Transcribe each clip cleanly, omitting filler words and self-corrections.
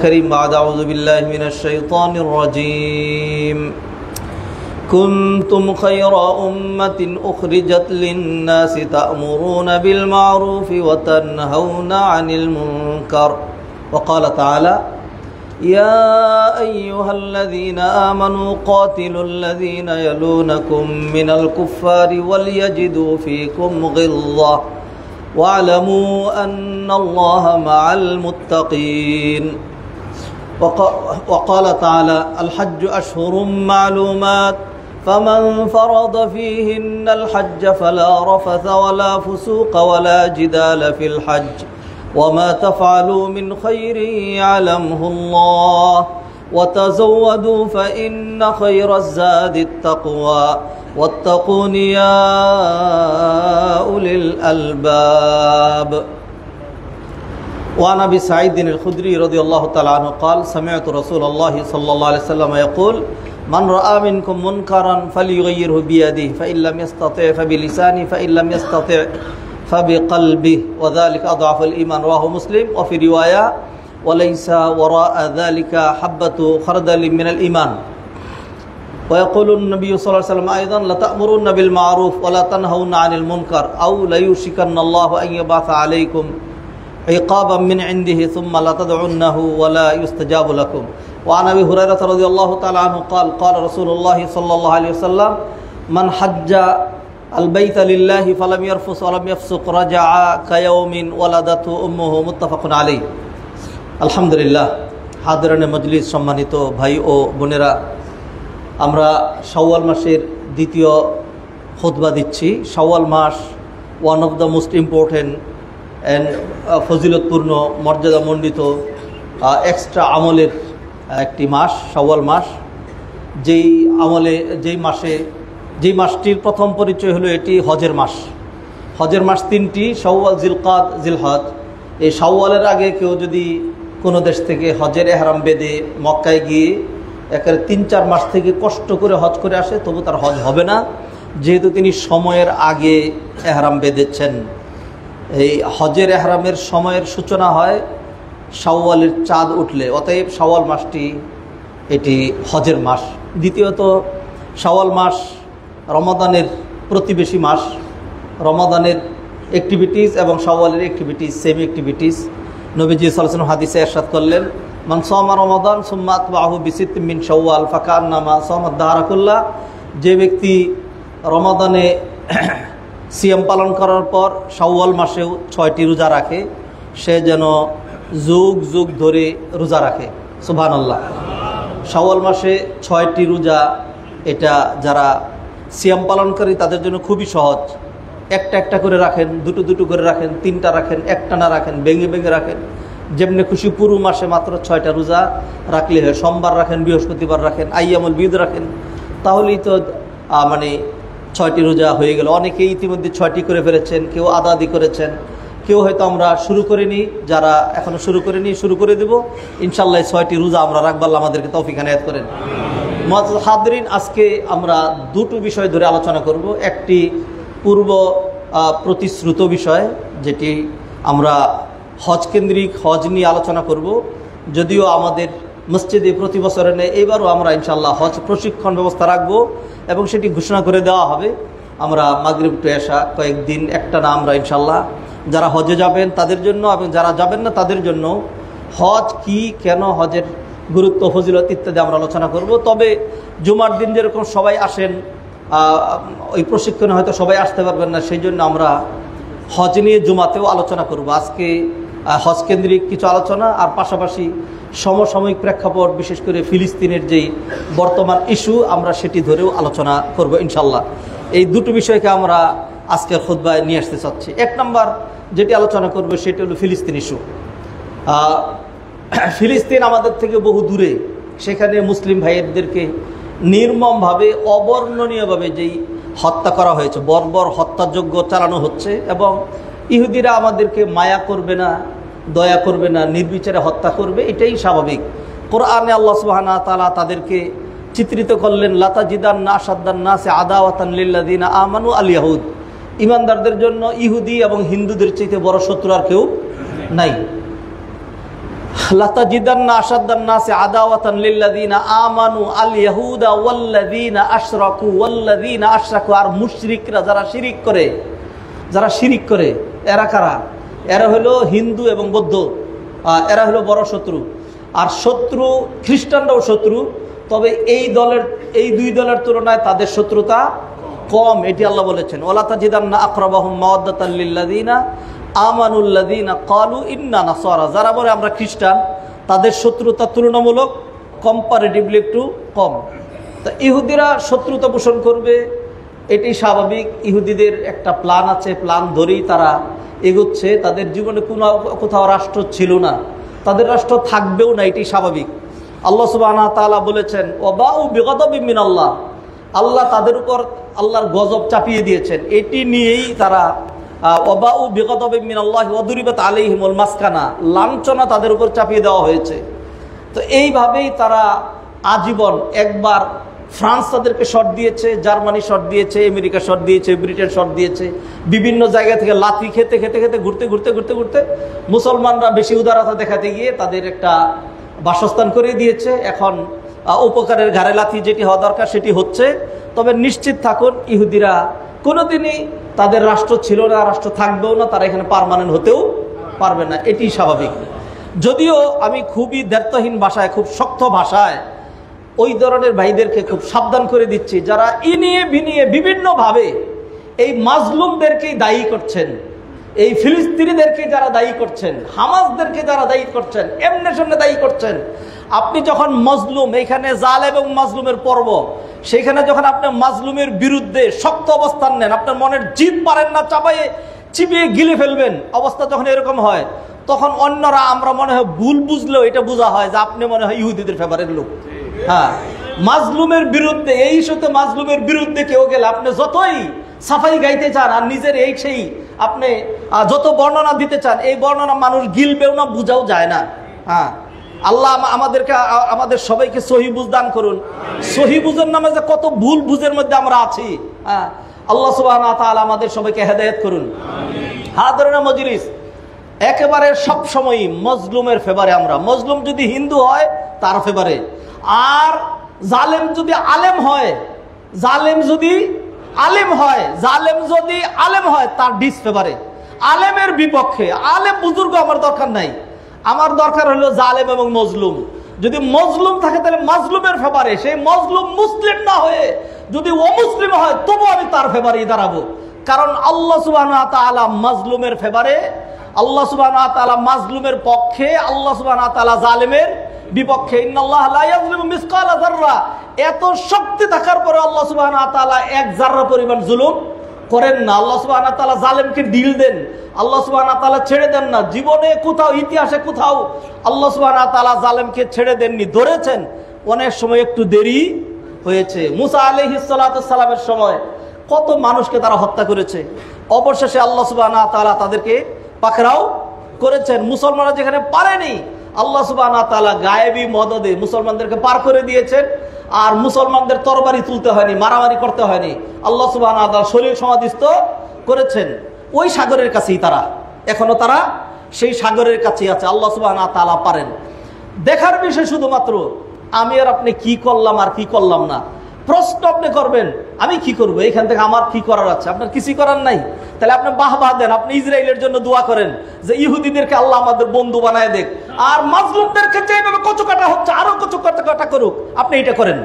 كريم بعد أعوذ بالله من الشيطان الرجيم كنتم خير أمة أخرجت للناس تأمرون بالمعروف وتنهون عن المنكر وقال تعالى يا أيها الذين آمنوا قاتلوا الذين يلونكم من الكفار وليجدوا فيكم غلظة واعلموا أن الله مع المتقين وقال تعالى الحج أشهر معلومات فمن فرض فيهن الحج فلا رفث ولا فسوق ولا جدال في الحج وما تفعلوا من خير يعلمه الله وتزودوا فإن خير الزاد التقوى واتقون يا أولي الألباب وعن أبي سعيد الخدري رضي الله تعالى عنه قال سمعت رسول الله صلى الله عليه وسلم يقول من رأى منكم منكرا فليغيره بيده فإن لم يستطع فبلسانه فإن لم يستطع فبقلبه وذلك أضعف الإيمان رواه مسلم وفي رواية وليس وراء ذلك حبة خردل من الإيمان ويقول النبي صلى الله عليه وسلم أيضا لتأمرون بالمعروف ولا تنهون عن المنكر أو ليوشكن الله أن يبعث عليكم عقابا من عنده ثم لا تدعنه ولا يستجاب لكم وعن أبي هريرة رضي الله تعالى عنه قال قال رسول الله صلى الله عليه وسلم من حج البيت لله فلم يرفث ولم يفسق رجع كيوم ولدته أمه متفق عليه আলহামদুলিল্লাহ হাদিরানে মজলিস সম্মানিত ভাই ও বোনেরা আমরা শাওয়াল মাসের দ্বিতীয় খুতবা দিচ্ছি শাওয়াল মাস one of the most important and ফজিলতপূর্ণ মর্যাদামণ্ডিত এক্সট্রা আমলের একটি মাস শাওয়াল মাস যেই মাসটির প্রথম পরিচয় হলো এটি হজের মাস তিনটি শাওয়াল জিলকাদ জিলহজ এই শাওয়ালের আগে কেউ যদি কোনো দেশ থেকে হজের এহরাম বেঁধে মক্কায় গিয়ে একেবারে ৩-৪ মাস থেকে কষ্ট করে হজ করে আসে তবু তার হজ হবে না যেহেতু তিনি সময়ের আগে এহরাম বেঁধেছেন এই হজের এহরামের সময়ের সূচনা হয় শাওয়ালের চাঁদ উঠলে অতএব শাওয়াল মাসটি এটি হজের মাস দ্বিতীয়ত শাওয়াল মাস রমাদানের প্রতিবেশী মাস রমাদানের অ্যাক্টিভিটিস এবং শাওয়ালের অ্যাক্টিভিটিস সেম অ্যাক্টিভিটিস নবীজি সাল্লাল্লাহু আলাইহি ওয়াসাল্লাম হাদিসে ইরশাদ করলেন মান সামা রমাদান সুম্মা আতবাহু বিসিত্তিন মিন শাওয়াল ফাকান্নামা সামাদ দাহরা কুল্লাহ যে ব্যক্তি রমাদানে সিয়াম পালন করার পর শাওয়াল মাসেও 6টি রোজা রাখে সে যেন যুগ যুগ ধরে রোজা রাখে সুবহানাল্লাহ শাওয়াল মাসে 6টি রোজা এটা যারা সিয়াম পালন করে তাদের জন্য খুবই সহজ একটা করে রাখেন দুটো করে রাখেন 3টা রাখেন একটা না রাখেন ভেঙে রাখেন যেমনি খুশি পুরো মাসে মাত্র 6টা রোজা রাখলে হয় সোমবার রাখেন বৃহস্পতিবার রাখেন আইয়ামুল বিদ রাখেন তাহলেই তো মানে 6টি রোজা হয়ে গেল অনেকেই ইতিমধ্যে 6টি করে ফেলেছেন কেউ আদাদি করেছেন কেউ হয়তো আমরা শুরু করিনি যারা এখনো শুরু করিনি শুরু করে দেব ইনশাআল্লাহ 6টি রোজা আমরা রাখব আল্লাহ আমাদেরকে তৌফিক এনায়েত করেন মুআজ্জাজ হাদিরিন আজকে আমরা দুটো বিষয় ধরে আলোচনা করব একটি পূর্ব প্রতিশ্রুত বিষয় যেটি আমরা হজ কেন্দ্রিক হজ নিয়ে আলোচনা করব যদিও আমাদের মসজিদে প্রতি বছরে নেই এবারও আমরা ইনশাআল্লাহ হজ প্রশিক্ষণ ব্যবস্থা রাখব এবং সেটি ঘোষণা করে দেওয়া হবে আমরা মাগরিব টু এশা কয়েকদিন একটানা আমরা ইনশাআল্লাহ যারা হজে যাবেন তাদের জন্য এবং যারা যাবেন না তাদের জন্য হজ কি কেন হজের গুরুত্ব ফজিলত ইত্যাদি আমরা আলোচনা করব তবে জুমার দিন যেরকম সবাই আসেন ওই প্রশিক্ষণে হয়তো সবাই আসতে পারবেন না সেই জন্য আমরা হজ নিয়ে জুমাতেও আলোচনা করব আজকে হজ কেন্দ্রিক কিছু আলোচনা আর পাশাপাশি সমসাময়িক প্রেক্ষাপট বিশেষ করে ফিলিস্তিনের যেই বর্তমান ইস্যু আমরা সেটি ধরেও আলোচনা করব ইনশাল্লাহ এই দুটো বিষয়কে আমরা আজকের খুতবায় নিয়ে আসতে চাচ্ছি এক নম্বর যেটি আলোচনা করব সেটি হলো ফিলিস্তিন ইস্যু ফিলিস্তিন আমাদের থেকে বহু দূরে সেখানে মুসলিম ভাইদেরকে নির্মমভাবে অবর্ণনীয়ভাবে যেই হত্যা করা হয়েছে বর্বর হত্যাযজ্ঞ চালানো হচ্ছে এবং ইহুদিরা আমাদেরকে মায়া করবে না দয়া করবে না নির্বিচারে হত্যা করবে এটাই স্বাভাবিক কোরআনে আল্লাহ সুবহানাহু ওয়া তাআলা তাদেরকে চিত্রিত করলেন লাতাজিদান্না আশাদ্দান নাসি আদাওয়াতান লিল্লাযিনা আমানু আল ইয়াহুদ ইমানদারদের জন্য ইহুদি এবং হিন্দুদের চাইতে বড় শত্রু আর কেউ নাই লাতাজিদান্না আশাদ্দান নাসি আদাওয়াতান লিল্লাযিনা আমানু আল ইয়াহুদা ওয়াল্লাযিনা আশরাকু। আর মুশরিকরা যারা শিরিক করে এরা কারা? এরা হলো হিন্দু এবং বৌদ্ধ, এরা হলো বড় শত্রু। আর শত্রু খ্রিস্টানরাও শত্রু, তবে এই দুই দলের তুলনায় তাদের শত্রুতা কম, এটি আল্লাহ বলেছেন। ওয়ালা তাজিদান্না আকরাবাহুম মাওয়াদ্দাতাল লিল্লাযিনা আমানুল্লাযিনা ক্বালু ইন্না নাসারা। যারা বলে আমরা খ্রিস্টান, তাদের শত্রুতা তুলনামূলক কম্পারেটিভলি একটু কম। তা ইহুদিরা শত্রুতা পোষণ করবে, এটি স্বাভাবিক। ইহুদিদের একটা প্ল্যান আছে, প্ল্যান ধরেই তারা এগোচ্ছে। তাদের জীবনে কোথাও রাষ্ট্র ছিল না, তাদের রাষ্ট্র থাকবেও না, এটি স্বাভাবিক। আল্লাহ সুবহানাহু ওয়া তাআলা বলেছেন ওয়াবাউ বিগাদাবিন মিনাল্লাহ, আল্লাহ তাদের উপর আল্লাহর গজব চাপিয়ে দিয়েছেন। এটি নিয়েই তারা ওয়াবাউ বিগাদাবিন মিনাল্লাহি ওয়া দুরিবাত আলাইহিমুল মাসকানা, লাঞ্ছনা তাদের উপর চাপিয়ে দেওয়া হয়েছে। তো এইভাবেই তারা আজীবন, একবার ফ্রান্স তাদেরকে শট দিয়েছে, জার্মানি শট দিয়েছে, আমেরিকা শট দিয়েছে, ব্রিটেন শট দিয়েছে, বিভিন্ন জায়গা থেকে লাথি খেতে ঘুরতে মুসলমানরা বেশি উদারতা দেখাতে গিয়ে তাদের একটা বাসস্থান করে দিয়েছে। এখন উপকারের ঘাড়ে লাথি যেটি হওয়া দরকার সেটি হচ্ছে। তবে নিশ্চিত থাকুন, ইহুদিরা কোনোদিনই তাদের রাষ্ট্র ছিল না, রাষ্ট্র থাকবেও না, তারা এখানে পার্মানেন্ট হতেও পারবে না, এটি স্বাভাবিক। যদিও আমি খুবই দ্ব্যর্থহীন ভাষায়, খুব শক্ত ভাষায় ওই ধরনের ভাইদেরকে খুব সাবধান করে দিচ্ছি, যারা ইনিয়ে বিনিয়ে বিভিন্নভাবে এই মাজলুমদেরকেই দায়ী করছেন, এই ফিলিস্তিনিদেরকে যারা দায়ী করছেন, হামাসদেরকে যারা দায়ী করছেন, এমনি সামনে দায়ী করছেন। আপনি যখন মজলুম, এইখানে জাল এবং মাজলুমের পর্ব, সেখানে যখন আপনি মাজলুমের বিরুদ্ধে শক্ত অবস্থান নেন, আপনার মনের জিদ পারেন না, চিবিয়ে গিলে ফেলবেন, অবস্থা যখন এরকম হয়, তখন অন্যরা, আমরা মনে হয় ভুল বুঝলেও এটা বোঝা হয় যে আপনি মনে হয় ইহুদিদের ফেভারের লোক। হ্যাঁ, মাজলুমের বিরুদ্ধে, এই ইস্যুতে মাজলুমের বিরুদ্ধে কেউ গেলে আপনি যতই সাফাই গাইতে চান আর নিজের সেই আপনি যত বর্ণনা দিতে চান, এই বর্ণনা মানুষ গিলবেও না, বুঝাও যায় না। হ্যাঁ, আল্লাহ আমাদের সবাইকে সহি বুঝ দান করুন। সহি বুঝের নামে যে কত ভুল বুঝের মধ্যে আমরা আছি, হ্যাঁ, আল্লাহ সুবহানাহু ওয়া তাআলা আমাদের সবাইকে হেদায়েত করুন। হাদরানা মজলিস, একেবারে সব সময় মজলুমের ফেভারে আমরা। মজলুম যদি হিন্দু হয় তার ফেভারে, আর জালেম যদি আলেম হয়, জালেম যদি আলেম হয় তার ডিসফেভারে, আলেমের বিপক্ষে। আলেম বুজুর্গ আমার দরকার নাই, আমার দরকার হলো জালেম এবং মজলুম। যদি মজলুম থাকে তাহলে মাজলুমের ফেভারে, সেই মজলুম মুসলিম না হয়ে যদি অমুসলিম হয় তবু আমি তার ফেভারেই দাঁড়াবো। কারণ আল্লাহ সুবহানাহু ওয়া তাআলা মাজলুমের ফেভারে, আল্লাহ সুবহানাহু ওয়া তাআলা মাজলুমের পক্ষে, আল্লাহ সুবহানাহু ওয়া তাআলা জালেমের বিপক্ষে। ইন্নাল্লাহ লা ইয়াজলিমু মিসকালা যাররা, এত শক্তি থাকার পরে আল্লাহ সুবহানাহু ওয়া তাআলা এক যাররা পরিমাণ জুলুম করেন না। আল্লাহ সুবহানাহু ওয়া তাআলা জালেমকে ডিল দেন, আল্লাহ সুবহানাহু ওয়া তাআলা ছেড়ে দেন না। জীবনে কোথাও, ইতিহাসে কোথাও আল্লাহ সুবহানাহু ওয়া তাআলা জালেমকে ছেড়ে দেননি, ধরেছেন। অনেক সময় একটু দেরি হয়েছে। মুসা আলাইহিস সালাতু সালামের সময় কত মানুষকে তারা হত্যা করেছে, অবশেষে আল্লাহ সুবহানাহু ওয়া তাআলা তাদেরকে পাকড়াও করেছেন। মুসলমানরা যেখানে পারেনি, আল্লাহ সুবহানাহু ওয়া তাআলা গায়েবী মদদে মুসলমানদেরকে পার করে দিয়েছেন। আর মুসলমানদের তরবারি তুলতে হয়নি, মারামারি করতে হয়নি, আল্লাহ সুবহানাহু ওয়া তাআলা শরীর সমাধিস্থ করেছেন। ওই সাগরের কাছেই তারা, এখনো তারা সেই সাগরের কাছেই আছে। আল্লাহ সুবহানাহু ওয়া তাআলা পারেন। দেখার বিষয় শুধুমাত্র আমি আর আপনি কি করলাম আর কি করলাম না। প্রশ্ন আপনি করবেন, আমি কি করব, এখান থেকে আমার কি করার আছে? আপনার কিছুই করার নাই। তাহলে আপনি বাহবা দেন, আপনি ইসরায়েলের জন্য দোয়া করেন যে ইহুদিদেরকে আল্লাহ আমাদের বন্ধু বানায় দেখ, আর মাজলুমদেরকে যেভাবে কচু কাটা হচ্ছে আরো কচু কাটা করুক, আপনি এটা করেন।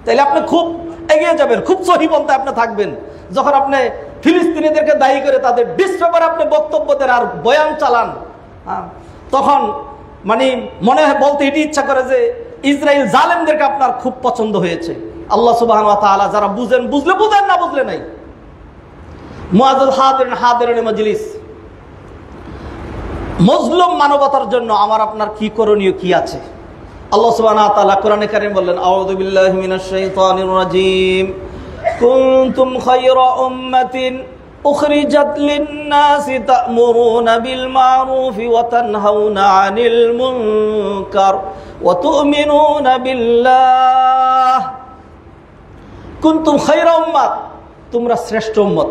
তাহলে আপনি খুব এগিয়ে যাবেন, খুব সহি বলতে আপনি থাকবেন। যখন আপনি ফিলিস্তিনিদেরকে দায়ী করে তাদের ডিসফেভারে আপনি বক্তব্য দেন আর বয়ান চালান, তখন মানে মনে হয় বলতে এটি ইচ্ছা করে যে ইসরায়েল জালেমদেরকে আপনার খুব পছন্দ হয়েছে। আল্লাহ সুবহানাহু ওয়া তাআলা যারা বুঝেন, বুঝলে বুঝেন, না বুঝলে নাই। মুআজ্জাল হাদিরিন মজলিস, মজলুম মানবতার জন্য আমার আপনার কি করণীয়, কি আছে? আল্লাহ সুবহানাহু ওয়া তাআলা কোরআনে কারীম বললেন, আউযু বিল্লাহি মিনাশ শাইতানির রাজীম, কুনতুম খায়রা উম্মাতিন উখরিজাত লিন-নাসি তা'মুরুনা বিল মা'রুফি ওয়া তানহাউনা 'আনিল মুনকার ওয়া তু'মিনুনা বিল্লাহ। কুনতুম খায়রা উম্মাত, তোমরা শ্রেষ্ঠ উম্মত,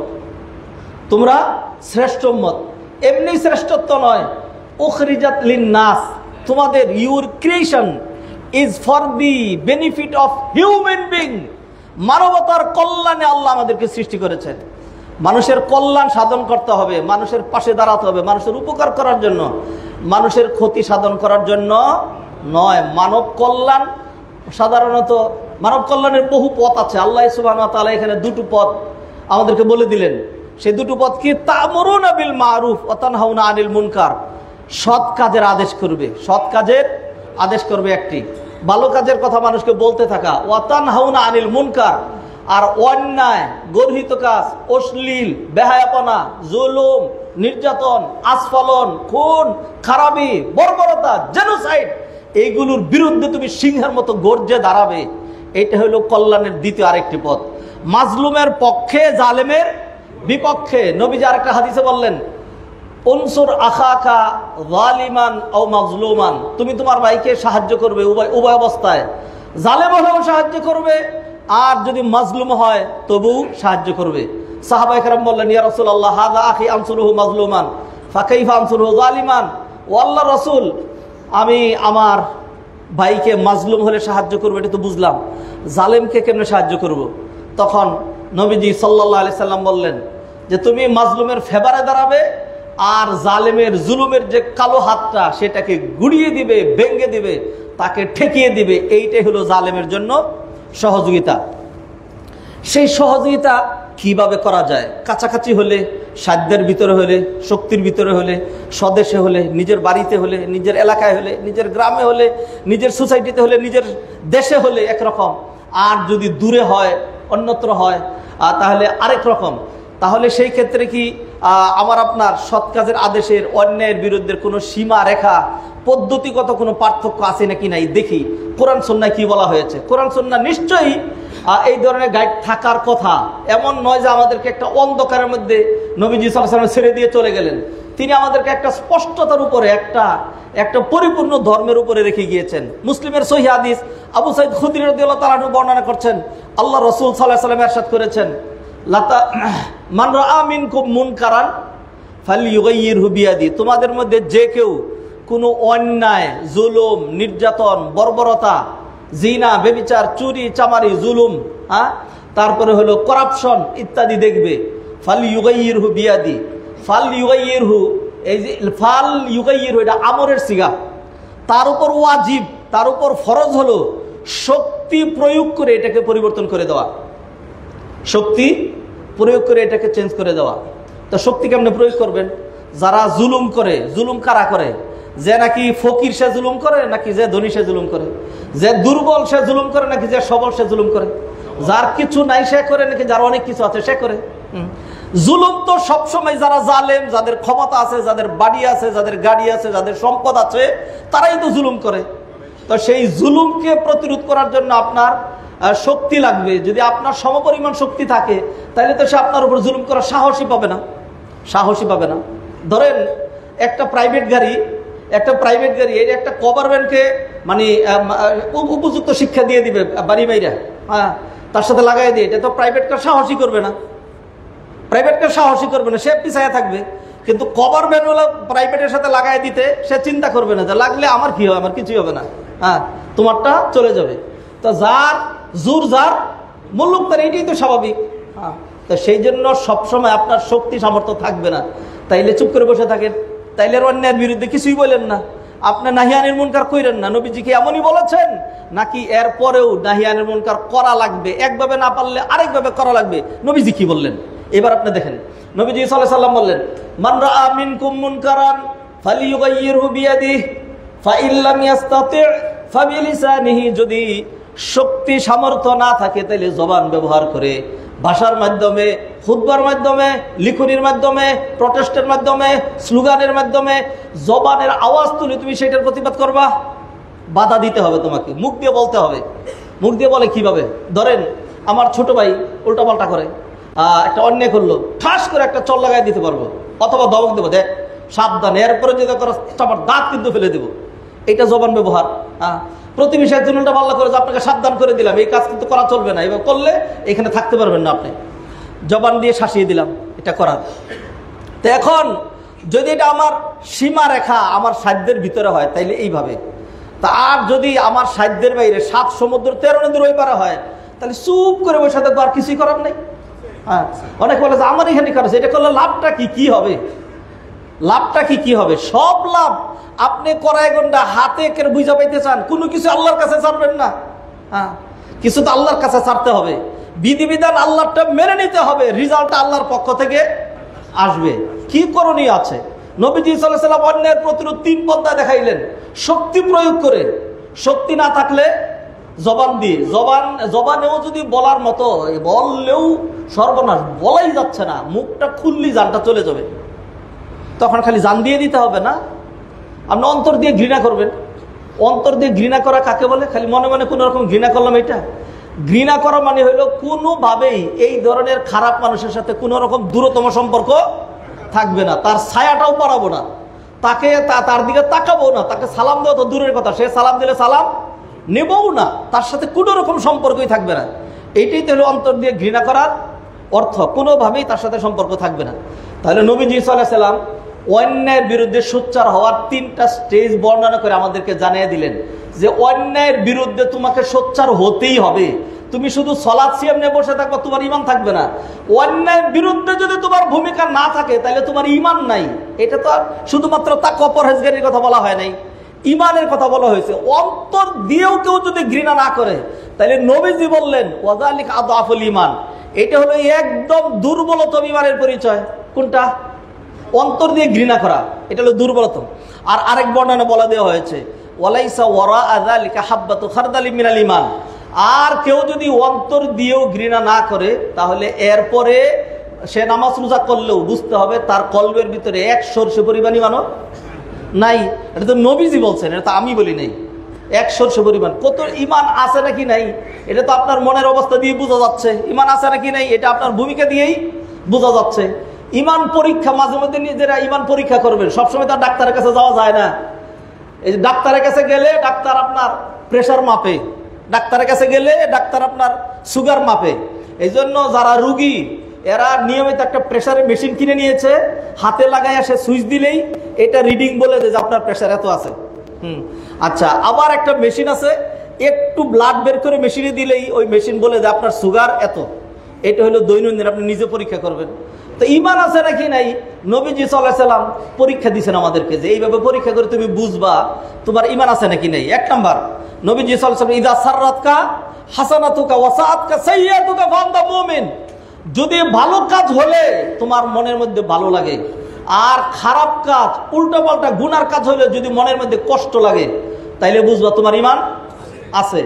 তোমরা শ্রেষ্ঠ উম্মত। এমনি শ্রেষ্ঠত্ব নয়, উখরিজাত লিন-নাস, তোমাদের your creation is for the benefit of human being, মানবতার কল্যাণে আল্লাহ আমাদেরকে সৃষ্টি করেছেন। মানুষের কল্যাণ সাধন করতে হবে, মানুষের পাশে দাঁড়াতে হবে, মানুষের উপকার করার জন্য, মানুষের ক্ষতি সাধন করার জন্য নয়। মানব কল্যাণ সাধারণত মানব কল্যাণের বহু পথ আছে। আল্লাহ সুবহানাহু ওয়া তাআলা এখানে দুটো পথ আমাদেরকে বলে দিলেন। সেই দুটো পথ কি? তা'মুরুনা বিল মারুফ ওয়া তানহাউনা আনিল মুনকার, সৎ কাজের আদেশ করবে, সৎ কাজের আদেশ করবে একটি, ভালো কাজের কথা মানুষকে বলতে থাকা, ওয়া তানহাউনা আনিল মুনকার, আর অন্যায় গর্হিত কাজ, অশ্লীল, বেহায়াপনা, জুলুম, নির্যাতন, আস্ফালন, খুন, খারাপি, বর্বরতা, জেনোসাইড, এইগুলোর বিরুদ্ধে তুমি সিংহের মতো গর্জে দাঁড়াবে। এটা হলো কল্যাণের দ্বিতীয় আরেকটি পথ। মাজলুমের পক্ষে, জালেমের বিপক্ষে। নবীজি আরেকটা হাদিসে বললেন, উনসুর আখাকা যালিমান আও মাজলুমান, তুমি তোমার ভাইকে সাহায্য করবে উভয় অবস্থায়, জালেম হলেও সাহায্য করবে, আর যদি মাজলুম হয় তবুও সাহায্য করবে। সাহাবায়ে কেরাম বললেন, ইয়া রাসূলুল্লাহ, হাযা আখি আনসুরুহু মাজলুমান ফাকাইফা আনসুরুহু যালিমান। ও আল্লাহর রাসূল, আমি আমার ভাইকে মাজলুম হলে সাহায্য করবো, এটা তো বুঝলাম, জালেমকে কেমনে সাহায্য করব? তখন নবীজি সাল্লাল্লাহু আলাইহি সাল্লাম বললেন যে তুমি মাজলুমের ফেভারে দাঁড়াবে, আর জালেমের জুলুমের যে কালো হাতটা সেটাকে গুড়িয়ে দিবে, ভেঙে দিবে, তাকে ঠেকিয়ে দিবে। এইটাই হলো জালেমের জন্য সহযোগিতা। সেই সহযোগিতা কিভাবে করা যায়? কাছাকাছি হলে, সাধ্যের ভিতরে হলে, শক্তির ভিতরে হলে, স্বদেশে হলে, নিজের বাড়িতে হলে, নিজের এলাকায় হলে, নিজের গ্রামে হলে, নিজের সোসাইটিতে হলে, নিজের দেশে হলে একরকম, আর যদি দূরে হয়, অন্যত্র হয়, তাহলে আরেক রকম। তাহলে সেই ক্ষেত্রে কি আমার আপনার সৎ কাজের আদেশের, অন্যায়ের বিরুদ্ধে কোনো সীমা রেখা, পদ্ধতিগত কোনো পার্থক্য আছে নাকি নাই দেখি। কোরআন সুন্নাহয় কি বলা হয়েছে? কোরআন সুন্নাহ নিশ্চয়ই এই ধরনের গাইড থাকার কথা। এমন নয় যে আমাদেরকে একটা অন্ধকারের মধ্যে নবীজি সাল্লাল্লাহু আলাইহি ওয়াসাল্লাম ছেড়ে দিয়ে চলে গেলেন। তিনি আমাদেরকে একটা স্পষ্টতার উপরে, একটা পরিপূর্ণ ধর্মের উপরে রেখে গিয়েছেন। মুসলিমের সহিহ হাদিস, আবু সাঈদ খুদরী রাদিয়াল্লাহু তাআলা আনহু বর্ণনা করছেন, আল্লাহ রাসূল সাল্লাল্লাহু আলাইহি ওয়াসাল্লাম ইরশাদ করেছেন, মান রাআ মিনকুম মুনকারান ফালইয়ুগাইয়িরহু বিয়াদি, তোমাদের মধ্যে যে কেউ কোনো অন্যায়, জুলুম, নির্যাতন, বর্বরতা, জিনা, ব্যভিচার, চুরি, চামারি, জুলুম, তারপরে হলো করাপশন ইত্যাদি দেখবে, ফালইয়ুগাইয়িরহু বিয়াদি। ফালইয়ুগাইয়িরহু, এই যে ফালইয়ুগাইয়িরহু, এটা আমরের সিগা। তার উপর ওয়াজিব, তার উপর ফরজ হলো শক্তি প্রয়োগ করে এটাকে পরিবর্তন করে দেওয়া, শক্তি প্রয়োগ করে এটাকে চেঞ্জ করে দেওয়া। তো শক্তি কেমনে প্রয়োগ করবেন? যারা জুলুম করে, জুলুম কারা করে? যে নাকি ফকির সে জুলুম করে, নাকি যে ধনী সে জুলুম করে? যে দুর্বল সে জুলুম করে, নাকি যে সবল সে জুলুম করে? যার কিছু নাই সে করে, নাকি যার অনেক কিছু আছে সে করে? জুলুম তো সবসময় যারা জালেম, যাদের ক্ষমতা আছে, যাদের বাড়ি আছে, যাদের গাড়ি আছে, যাদের সম্পদ আছে, তারাই তো জুলুম করে। তো সেই জুলুমকে প্রতিরোধ করার জন্য আপনার শক্তি লাগবে। যদি আপনার সমপরিমাণ শক্তি থাকে, তাহলে তো সে আপনার উপর জুলুম করার সাহসই পাবে না, সাহসই পাবে না। ধরেন একটা প্রাইভেট গাড়ি, এই একটা গভর্নমেন্টকে মানে উপযুক্ত শিক্ষা দিয়ে দিবে বাড়ি বাইরা, তার সাথে লাগাই দিয়ে, এটা তো প্রাইভেট কার সাহসই করবে না, সে পিছায়া থাকবে। কিন্তু গভর্নমেন্ট হলো প্রাইভেটের সাথে লাগাই দিতে সে চিন্তা করবে না যে লাগলে আমার কি হবে, আমার কিছুই হবে না, তোমারটা চলে যাবে। তো যার জোর, যার মুলুক, তার এইটাই তো স্বাভাবিক। তো সেই জন্য সবসময় আপনার শক্তি সামর্থ্য থাকবে না, তাইলে চুপ করে বসে থাকেন, তাইলে অন্যায়ের বিরুদ্ধে কিছুই বলেন না, আপনি নাহিয়ানির মুনকার কইরেন না। নবীজি কি এমনই বলেছেন? নাকি এরপরেও নাহিয়ানির মুনকার করা লাগবে, একভাবে না পারলে আরেকভাবে করা লাগবে? নবীজি কি বললেন এবার আপনি দেখেন। নবীজি সাল্লাল্লাহু আলাইহি ওয়াসাল্লাম বললেন, মান রাআ মিনকুম মুনকারান ফালইয়ুগাইয়িরহু বিয়াদিহি ফাইন লাম ইস্তাতি' ফাবিলিসানিহি, যদি শক্তি সামর্থ্য না থাকে তাহলে জবান ব্যবহার করে, ভাষার মাধ্যমে, খুতবার মাধ্যমে, লিখনির মাধ্যমে, প্রটেস্টের মাধ্যমে, স্লোগানের মাধ্যমে, জবানের আওয়াজ তুলে তুমি সেটার প্রতিবাদ করবা। বাধা দিতে হবে তোমাকে, মুখ দিয়ে বলতে হবে। মুখ দিয়ে বলে কিভাবে? ধরেন আমার ছোট ভাই উল্টাপাল্টা করে, একটা অন্যায় করলো, ঠাস করে একটা চল লাগাই দিতে পারবো, অথবা ধমক দেবো, দেখ সাবধান, এরপরে যদি আমার দাঁত কিন্তু ফেলে দেবো। এটা জবান ব্যবহার। প্রতিবেশী একজন উল্টা পাল্লা করে যে আপনাকে সাবধান করে দিলাম, এই কাজ কিন্তু করা চলবে না, এবার করলে এখানে থাকতে পারবেন না, আপনি জবান দিয়ে শাসিয়ে দিলাম, এটা করার। তো এখন যদি এটা আমার সীমা রেখা আমার সাধ্যের ভিতরে হয় তাইলে এইভাবে, আর যদি আমার সাধ্যের বাইরে 7 সমুদ্র 13 নদীর ওই পারে হয় তাহলে চুপ করে বসে থাকবো, আর কিছুই করার নেই। হ্যাঁ, অনেক বলে যে আমার এখানে করেছে, এটা করলে লাভটা কি হবে? লাভটা কি হবে? সব লাভ আপনি করাই গন্ডা হাতে কেন বুঝা পাইতে চান? কোনো কিছু আল্লাহর কাছে ছাড়বেন না। হ্যাঁ, কিছু তো আল্লাহর কাছে ছাড়তে হবে, বিধিবিধান আল্লাহটা মেনে নিতে হবে, রেজাল্টটা আল্লাহর পক্ষ থেকে আসবে। কি করণীয় আছে? নবীজি সাল্লাল্লাহু আলাইহি ওয়াসাল্লাম অন্যায়ের প্রতিরোধ 3 পন্থা দেখাইলেন, শক্তি প্রয়োগ করে। শক্তি না থাকলে জবান দিয়ে, জবানেও যদি বলার মতো, বললেও সর্বনাশ, বলাই যাচ্ছে না, মুখটা খুললি জানটা চলে যাবে, তখন খালি জান দিয়ে দিতে হবে না, আপনি অন্তর দিয়ে ঘৃণা করবেন। অন্তর দিয়ে ঘৃণা করা কাকে বলে? খালি মনে মনে কোনো রকম ঘৃণা করলাম, এটা ঘৃণা করা মানে হলো কোনোভাবেই এই ধরনের খারাপ মানুষের সাথে কোনো রকম দূরতম সম্পর্ক থাকবে না, তার ছায়াটাও পড়াবো না, তাকে তার দিকে তাকাবো না, তাকে সালাম দেওয়া তো দূরের কথা, সে সালাম দিলে সালাম নেবও না, তার সাথে কোনো রকম সম্পর্কই থাকবে না। এইটাই তো হলো অন্তর দিয়ে ঘৃণা করার অর্থ, কোনোভাবেই তার সাথে সম্পর্ক থাকবে না। তাহলে নবীজি সাল্লাল্লাহু আলাইহি ওয়াসাল্লাম অন্যায়ের বিরুদ্ধে সোচ্চার হওয়ার 3টা স্টেজ বর্ণনা করে আমাদেরকে জানিয়ে দিলেন যে অন্যায়ের বিরুদ্ধে তোমাকে সোচ্চার হতেই হবে। তুমি শুধু সালাত সিয়াম নিয়ে বসে থাকবে, তোমার ঈমান থাকবে না। অন্যায়ের বিরুদ্ধে যদি তোমার ভূমিকা না থাকে তাহলে তোমার ঈমান নাই। এটা তো শুধুমাত্র তাকওয়া পরহেজগারির কথা বলা হয় নাই, ঈমানের কথা বলা হয়েছে। অন্তর দিয়েও কেউ যদি ঘৃণা না করে তাহলে নবীজি বললেন ওয়াযালিকা আযআফুল ঈমান, এটা হলো একদম দুর্বলতম ঈমানের পরিচয়। কোনটা? অন্তর দিয়ে ঘৃণা করা, এটা হলো দুর্বলতম। আর আরেক বর্ণনা বলা দেওয়া হয়েছে ওয়ালাইসা ওয়ারাআ যালিকা হাব্বাতু খারদালিন মিনাল ঈমান, আর কেউ যদি অন্তর দিয়েও ঘৃণা না করে তাহলে এরপরে সে নামাজ রোজা করলেও বুঝতে হবে তার কলবের ভিতরে 1 সরষে পরিমাণ ঈমানও নাই। এটা তো নবীজি বলছেন, এটা তো আমি বলি নাই। 1 সরষে পরিমাণ কত ঈমান আছে নাকি নাই এটা তো আপনার মনের অবস্থা দিয়ে বোঝা যাচ্ছে। ঈমান আছে নাকি নাই এটা আপনার ভূমিকা দিয়েই বোঝা যাচ্ছে। ঈমান পরীক্ষা মাঝে মধ্যে নিজেরা ঈমান পরীক্ষা করবেন, সবসময় তার ডাক্তারের কাছে যাওয়া যায় না। এই যে ডাক্তারের কাছে গেলে ডাক্তার আপনার প্রেশার মাপে, ডাক্তারের কাছে গেলে ডাক্তার আপনার সুগার মাপে। এই জন্য যারা রুগী এরা নিয়মিত একটা প্রেশারের মেশিন কিনে নিয়েছে, হাতে লাগায় সে সুইচ দিলেই এটা রিডিং বলে যে আপনার প্রেশার এত আছে। আচ্ছা, আবার একটা মেশিন আছে, একটু ব্লাড বের করে মেশিনে দিলেই ওই মেশিন বলে যে আপনার সুগার এত। এটা হলো দৈনন্দিন আপনি নিজে পরীক্ষা করবেন। তো ঈমান আছে নাকি নাই নবীজি সাল্লাল্লাহু আলাইহি ওয়াসাল্লাম পরীক্ষা দিয়েছেন আমাদেরকে, যে এইভাবে পরীক্ষা করে তুমি বুঝবা তোমার ঈমান আছে নাকি নাই। 1 নাম্বার নবীজি সাল্লাল্লাহু আলাইহি ওয়াসাল্লাম ইযা সাররাতকা হাসানাতুকা ওয়া সাআতকা সাইয়্যাতুকা ফাআনতা মুমিন, যদি ভালো কাজ হলে তোমার মনের মধ্যে ভালো লাগে, আর খারাপ কাজ উল্টাপাল্টা গুনার কাজ হলে যদি মনের মধ্যে কষ্ট লাগে তাইলে বুঝবা তোমার ঈমান আছে।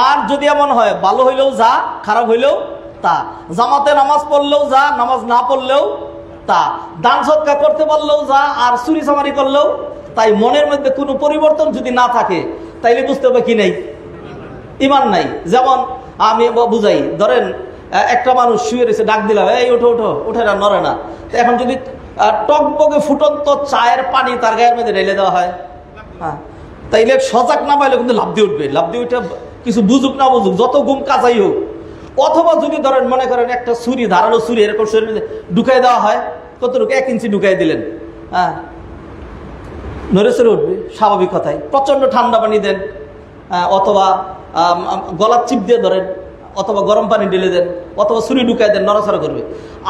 আর যদি এমন হয় ভালো হইলেও যা, খারাপ হইলেও তা, জামাতে নামাজ পড়লেও যা, নামাজ না পড়লেও তা, দান সদকা করতে পারলেও যা, আর চুরি চামারি করলেও তাই, মনের মধ্যে কোনো পরিবর্তন যদি না থাকে তাইলে বুঝতে হবে কি নেই, ঈমান নাই। যেমন আমি বুঝাই, ধরেন একটা মানুষ শুয়ে রয়েছে, ডাক দিলাম এই ওঠো ওঠো, উঠে না, নড়ে না। তো এখন যদি টকবগে ফুটন্ত চায়ের পানি তার গায়ের মধ্যে ঢেলে দেওয়া হয়, হ্যাঁ, তাইলে সজাগ না পাইলে কিন্তু লাফ দিয়ে উঠবে। লাফ দিয়ে উঠে কিছু বুঝুক না বুঝুক, যত গুম কাজাই হোক। অথবা যদি ধরেন মনে করেন একটা ছুরি, ধারালো ছুরি এরকম শরীরে ঢুকাই দেওয়া হয়, কতটুকু 1 ইঞ্চি ঢুকাই দিলেন, হ্যাঁ, নড়ে চড়ে উঠবে স্বাভাবিক কথাই। প্রচন্ড ঠান্ডা পানি দেন, অথবা গলার চিপ দিয়ে ধরেন, অথবা গরম পানি ঢেলে দেন, অথবা ছুরি ঢুকাই দেন, নড়াচড়া করবে।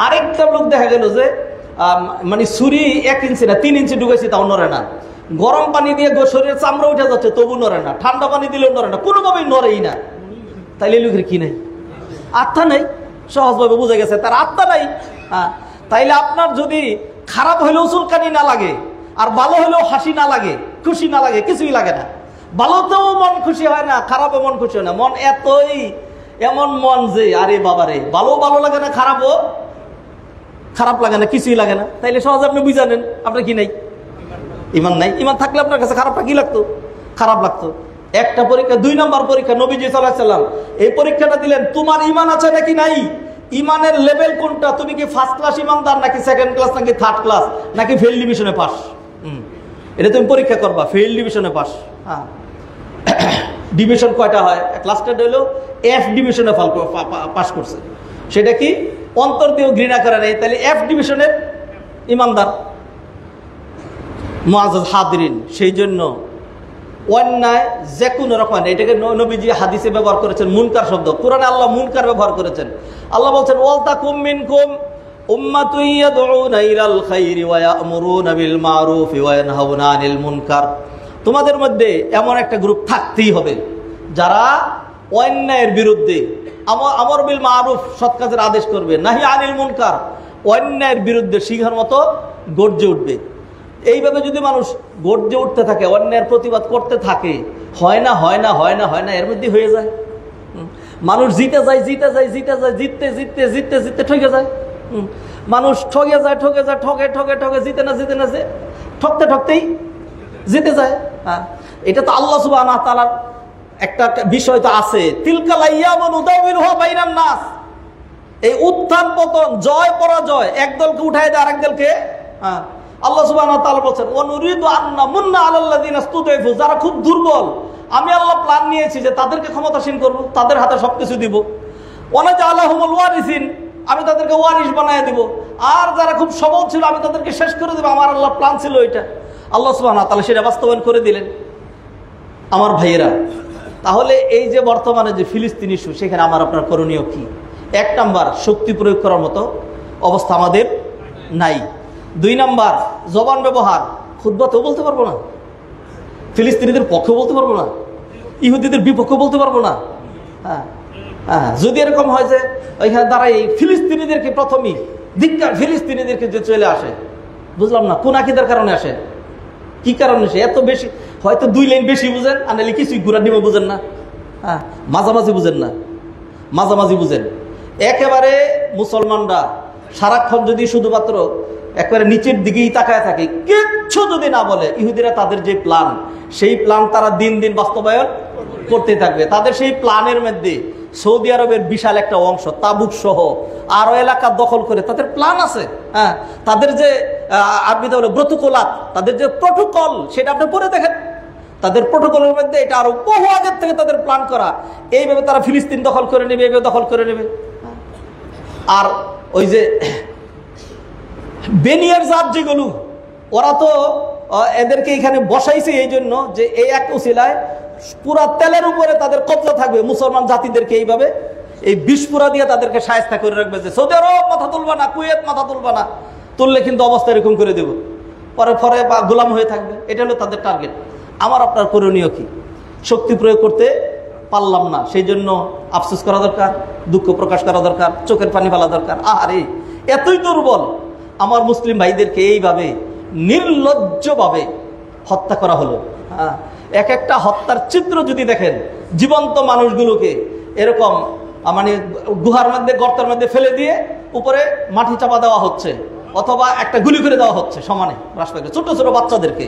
আরেকটা লোক দেখা গেল যে মানে ছুরি 1 ইঞ্চি না 3 ইঞ্চি ঢুকাইছে তাও নড়ে না, গরম পানি দিয়ে শরীরের চামড়া উঠে যাচ্ছে তবু নড়ে না, ঠান্ডা পানি দিলেও নড়ে না, কোনোভাবেই নড়েই না। তাইলে লোকের কি নাই, আত্মা নেই। সহজভাবে বুঝে গেছে তার আত্মা নাই। হ্যাঁ, তাইলে আপনার যদি খারাপ হইলেও চুলকানি না লাগে, আর ভালো হলেও হাসি না লাগে, খুশি না লাগে, কিছুই লাগে না। ভালোতেও মন খুশি হয় না, খারাপে মন খুশি হয় না। মন এতই এমন মন যে আরে বাবারে, ভালো ভালো লাগে না, খারাপও খারাপ লাগে না, কিছুই লাগে না। তাইলে সহজে আপনি বুঝে নেন আপনার কি নাই, ঈমান নাই। ঈমান থাকলে আপনার কাছে খারাপটা কি লাগতো, খারাপ লাগতো। একটা পরীক্ষা। 2 নম্বর পরীক্ষা নবীজি সাল্লাল্লাহু আলাইহি ওয়াসাল্লাম এই পরীক্ষাটা দিলেন, তোমার ঈমান আছে নাকি নাই, ঈমানের লেভেল কোনটা, তুমি কি ফার্স্ট ক্লাস ঈমানদার নাকি সেকেন্ড ক্লাস নাকি থার্ড ক্লাস নাকি ফেল ডিভিশনে পাস, এটা তুমি পরীক্ষা করবা। ফেল ডিভিশনে পাস, হ্যাঁ, ডিভিশন কয়টা হয়, ক্লাস 10 হলো এফ ডিভিশনে পাস করছে, সেটা কি অন্তর দিয়েও ঘৃণা করে নাই, তাহলে এফ ডিভিশনের ঈমানদার। মুআজ্জাজ হাদিরিন, সেই জন্য অন্যায় যে কোনো রকম, এটাকে নবীজি হাদিসে ব্যবহার করেছেন মুনকার শব্দ, কোরআনে আল্লাহ মুনকার ব্যবহার করেছেন। আল্লাহ বলছেন ওয়ালতাকুম মিনকুম উম্মাতুন ইয়াদউনা ইলাল খাইরি ওয়া ইয়া'মুরুনা বিল মা'রুফি ওয়া ইয়ানহাউনা আনিল মুনকার, তোমাদের মধ্যে এমন একটা গ্রুপ থাকতেই হবে যারা অন্যায়ের বিরুদ্ধে আমর বিল মা'রুফ, সৎ কাজের আদেশ করবে, নাহি আনিল মুনকার, অন্যায়ের বিরুদ্ধে সিংহের মতো গর্জে উঠবে। এইভাবে যদি মানুষ গর্জে উঠতে থাকে, অন্যায়ের প্রতিবাদ করতে থাকে, হয় না হয় না হয় না হয় না, এর মধ্যে হয়ে যায়। মানুষ জিতে যায় জিতে যায় জিতে যায়, জিততে জিততে জিততে জিততে ঠকে যায়। মানুষ ঠকে যায় ঠকে যায়, ঠকে ঠকে ঠকে, জিতে না জিতে না, ঠকতে ঠকতেই জিতে যায়। হ্যাঁ, এটা তো আল্লাহ সুবহানাহু ওয়া তাআলার একটা বিষয় তো আছে, তিলকাল আইয়ামু নুদাউবিলুহা বাইনান নাস, এই উত্থান পতন, জয় পরাজয়, একদলকে উঠায় দেয় আরেক দলকে। হ্যাঁ, আল্লাহ সুবহানাহু ওয়া তাআলা বলেন ওয়ানুরিদু আন্না মুন্না আলাল্লাযিনা ইসতুদঈফু, যারা খুব দুর্বল আমি আল্লাহ প্ল্যান নিয়েছি যে তাদেরকে ক্ষমতাসীন করব, তাদের হাতে সবকিছু দিব। ওয়ানাজআলাহুমুল ওয়ারিসিন, আমি তাদেরকে ওয়ারিস বানায় দিব। আর যারা খুব সবল ছিল আমি তাদেরকে শেষ করে দেব। আমার আল্লাহ প্ল্যান ছিল এটা, আল্লাহ সুবহানাহু ওয়া তাআলা সেটা বাস্তবায়ন করে দিলেন। আমার ভাইয়েরা, তাহলে এই যে বর্তমানে যে ফিলিস্তিন ইস্যু, সেখানে আমার আপনার করণীয় কি? এক নাম্বার, শক্তি প্রয়োগ করার মতো অবস্থা আমাদের নাই। দুই নাম্বার, জবান ব্যবহার, খুতবাতেও বলতে পারবো না, ফিলিস্তিনিদের পক্ষে বলতে পারবো না, ইহুদিদের বিপক্ষে বলতে পারবো না। হ্যাঁ হ্যাঁ, যদি এরকম হয় যে ওইখানে দাঁড়াই ফিলিস্তিনিদেরকে প্রথমেই ধিক্কার, ফিলিস্তিনিদেরকে যে চলে আসে, বুঝলাম না কোন আকীদার কারণে আসে, কি কারণে সে এত বেশি, হয়তো 2 লাইন বেশি বুঝেন, আর নাহলে কিছুই ঘুরা নিমে বুঝেন না। হ্যাঁ, মাঝামাঝি বুঝেন না, মাঝামাঝি বুঝেন। একেবারে মুসলমানরা সারাক্ষণ যদি শুধুমাত্র একবারে নিচের দিকেই তাকায় থাকে, কিচ্ছু যদি না বলে, ইহুদিরা তাদের যে প্ল্যান, সেই প্ল্যান তারা দিন দিন বাস্তবায়ন করতে থাকবে। তাদের সেই প্ল্যানের মধ্যে সৌদি আরবের বিশাল একটা অংশ, তাবুক সহ আরো এলাকা দখল করে তাদের প্ল্যান আছে। হ্যাঁ, তাদের যে আরবিতে বলে প্রটোকলাত, তাদের যে প্রটোকল, সেটা আপনি পড়ে দেখেন। তাদের প্রটোকলের মধ্যে এটা আরো বহু আগের থেকে তাদের প্ল্যান করা, এইভাবে তারা ফিলিস্তিন দখল করে নেবে, এইভাবে দখল করে নেবে। আর ওই যে বেনিয়ার জাত যেগুলো, ওরা তো এদেরকে এখানে বসাইছে এই জন্য যে এই এক উসিলায় পুরা তেলের উপরে তাদের কব্জা থাকবে, মুসলমান জাতিদেরকে এইভাবে এই বিস্ফোরা দিয়ে তাদেরকে শায়েস্তা করে রাখবে যে সৌদি আরব মাথা তুলবা না, কুয়েত মাথা তুলবা না, তুললে কিন্তু অবস্থা এরকম করে দেব, পরে পরে বা গোলাম হয়ে থাকবে। এটা হলো তাদের টার্গেট। আমার আপনার করণীয় কি? শক্তি প্রয়োগ করতে পারলাম না, সেই জন্য আফসোস করা দরকার, দুঃখ প্রকাশ করা দরকার, চোখের পানি ফেলা দরকার। আরে এতই দুর্বল আমার মুসলিম ভাইদেরকে এইভাবে নির্লজ্জভাবে হত্যা করা হলো। হ্যাঁ, এক একটা হত্যার চিত্র যদি দেখেন, জীবন্ত মানুষগুলোকে এরকম মানে গুহার মধ্যে, গর্তের মধ্যে ফেলে দিয়ে উপরে মাটি চাপা দেওয়া হচ্ছে, অথবা একটা গুলি করে দেওয়া হচ্ছে সমানে রাস্তায়, ছোট ছোট বাচ্চাদেরকে।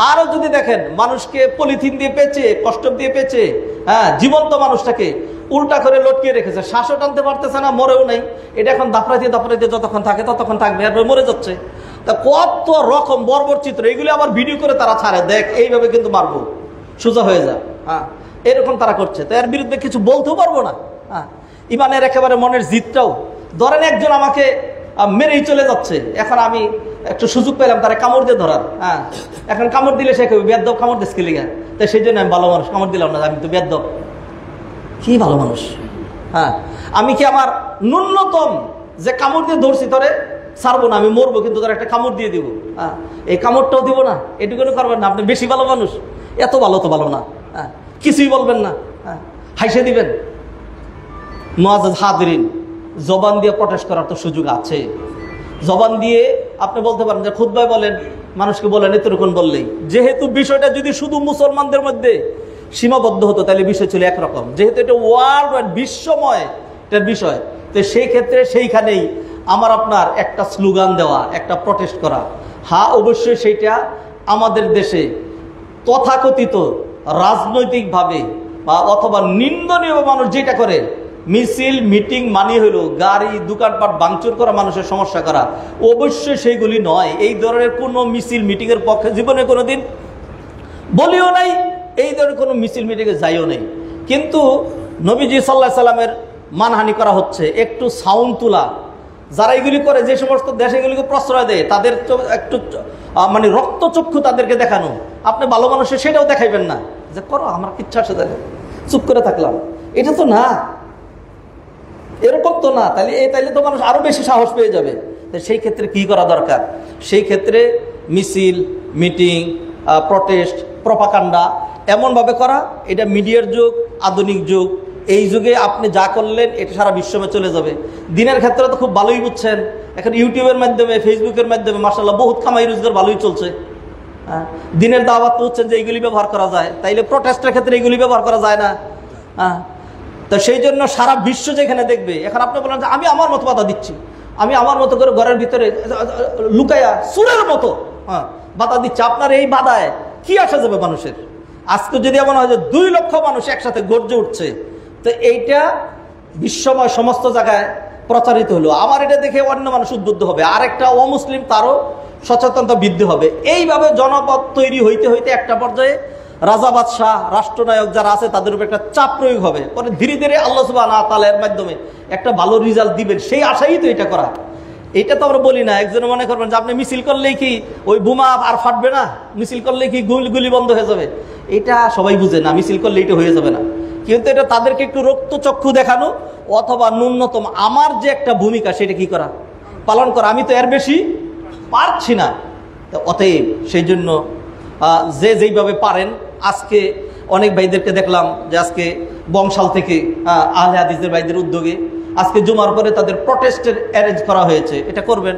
আরো যদি দেখেন মানুষকে পলিথিন দিয়ে পেঁচে, কষ্ট দিয়ে পেঁচে, হ্যাঁ, জীবন্ত মানুষটাকে উল্টা করে লটকিয়ে রেখেছে, শ্বাসও টানতে পারতেছে না, মরেও নাই। এটা এখন দাফড়াইতে দাফড়াইতে যতক্ষণ থাকে ততক্ষণ থাকবে, এরপরে মরে যাচ্ছে। তা কত রকম বর্বর চিত্র, এগুলি আবার ভিডিও করে তারা ছাড়ে, দেখ এইভাবে কিন্তু মারবো, সোজা হয়ে যা। হ্যাঁ, এরকম তারা করছে, তো এর বিরুদ্ধে কিছু বলতেও পারবো না। হ্যাঁ, ইমানের একেবারে মনের জিতটাও, ধরেন একজন আমাকে মেরেই চলে যাচ্ছে, এখন আমি একটু সুযোগ পেলাম তারা কামড় দিয়ে ধরার। হ্যাঁ, এখন কামড় দিলে সে কেউ বেদ্যব কামড় দিচ্ছে লিগা, তাই সেই জন্য আমি ভালো মানুষ, কামড় দিলাম না, আমি তো বেদ্যব। কি ভালো মানুষ? হ্যাঁ, আমি কি আমার ন্যূনতম যে কামড় দিয়ে ধরছি তোরে ছাড়বো না, আমি মরবো, কিন্তু তোর একটা কামড় দিয়ে দিব। হ্যাঁ, এই কামড়টাও দিব না, এটুকু করবেন না, আপনি বেশি ভালো মানুষ, এত ভালো তো ভালো না। হ্যাঁ, কিছুই বলবেন না, হ্যাঁ, হাইসে দিবেন। মুআজ্জাজ হাদিরিন, জবান দিয়ে প্রটেস্ট করার তো সুযোগ আছে। জবান দিয়ে আপনি বলতে পারেন যে খুতবায় বলেন, মানুষকে বলেন, এতটুকুন বললেই। যেহেতু বিষয়টা যদি শুধু মুসলমানদের মধ্যে সীমাবদ্ধ হতো তাহলে বিষয় ছিল একরকম, যেহেতু এটা ওয়ার্ল্ড ওয়াইড বিশ্বময় এটার বিষয়, তো সেই ক্ষেত্রে সেইখানেই আমার আপনার একটা স্লোগান দেওয়া, একটা প্রটেস্ট করা। হ্যাঁ, অবশ্যই সেইটা আমাদের দেশে তথাকথিত রাজনৈতিকভাবে বা অথবা নিন্দনীয় মানুষ যেটা করে, মিছিল মিটিং মানি হলো গাড়ি দোকানপাট ভাঙচুর করা, মানুষের সমস্যা করা, অবশ্যই সেইগুলি নয়। এই ধরনের কোনো মিছিল মিটিংয়ের পক্ষে জীবনে কোনোদিন বলিও নাই, এই ধরনের কোনো মিছিল মিটিংয়ে যাইও নেই। কিন্তু নবীজি সাল্লাল্লাহু আলাইহি সাল্লামের মানহানি করা হচ্ছে, একটু সাউন্ড তোলা, যারা এগুলি করে, যে সমস্ত দেশ এগুলিকে প্রশ্রয় দেয়, তাদের একটু মানে রক্তচক্ষু তাদেরকে দেখানো। আপনি ভালো মানুষের সেটাও দেখাইবেন না যে করো, আমার ইচ্ছা আছে দেখো, চুপ করে থাকলাম, এটা তো না, এরকম তো না। তাইলে তো মানুষ আরো বেশি সাহস পেয়ে যাবে। সেই ক্ষেত্রে কি করা দরকার? সেই ক্ষেত্রে মিছিল, মিটিং, প্রটেস্ট, প্রপাকাণ্ডা এমনভাবে করা, এটা মিডিয়ার যুগ, আধুনিক যুগ। এই যুগে আপনি যা করলেন এটা সারা বিশ্বমে চলে যাবে। দিনের ক্ষেত্রে তো খুব ভালোই বুঝছেন, এখন ইউটিউবের মাধ্যমে, ফেসবুকের মাধ্যমে মাশাআল্লাহ বহুত কামাই রোজগার ভালোই চলছে। দিনের দাওয়াত বুঝছেন যে এইগুলি ব্যবহার করা যায়, তাইলে প্রটেস্টের ক্ষেত্রে এইগুলি ব্যবহার করা যায় না? তো সেই জন্য সারা বিশ্ব যেখানে দেখবে, এখন আপনি বলেন যে আমি আমার মতো বাধা দিচ্ছি, আমি আমার মতো করে ঘরের ভিতরে লুকাইয়া সুরের মতো বাধা দিচ্ছি, আপনার এই বাধায় কি আসা যাবে মানুষের? আজকে যদি এমন হয় যে 2 লক্ষ মানুষ একসাথে গর্জে উঠছে, তো এইটা বিশ্বময় সমস্ত জায়গায় প্রচারিত হলো, আমার এটা দেখে অন্য মানুষ উদ্বুদ্ধ হবে, আরেকটা অমুসলিম তারও সচেতনতা বৃদ্ধি হবে। এইভাবে জনপদ তৈরি হইতে হইতে একটা পর্যায়ে রাজা বাদশাহ, রাষ্ট্রনায়ক যারা আছে তাদের উপর একটা চাপ প্রয়োগ হবে, পরে ধীরে ধীরে আল্লাহ সুবহানাহু ওয়া তাআলা এর মাধ্যমে একটা ভালো রেজাল্ট দিবেন, সেই আশাই তো এটা করা। এটা তো আমরা বলি না, একজনে মনে করবেন যে আপনি মিছিল করলেই কি ওই বোমা আর ফাটবে না, মিছিল করলেই কি গুলি বন্ধ হয়ে যাবে। এটা সবাই বুঝে না, মিছিল করলে এটা হয়ে যাবে না। কিন্তু এটা তাদেরকে একটু রক্তচক্ষু দেখানো, অথবা ন্যূনতম আমার যে একটা ভূমিকা সেটা কি করা, পালন করা। আমি তো এর বেশি পারছি না। অতএব সেই জন্য যে যেইভাবে পারেন, আজকে অনেক ভাইদেরকে দেখলাম যে আজকে বংশাল থেকে আহলে হাদিসের ভাইদের উদ্যোগে আজকে জুমার পরে তাদের প্রটেস্টের অ্যারেঞ্জ করা হয়েছে। এটা করবেন,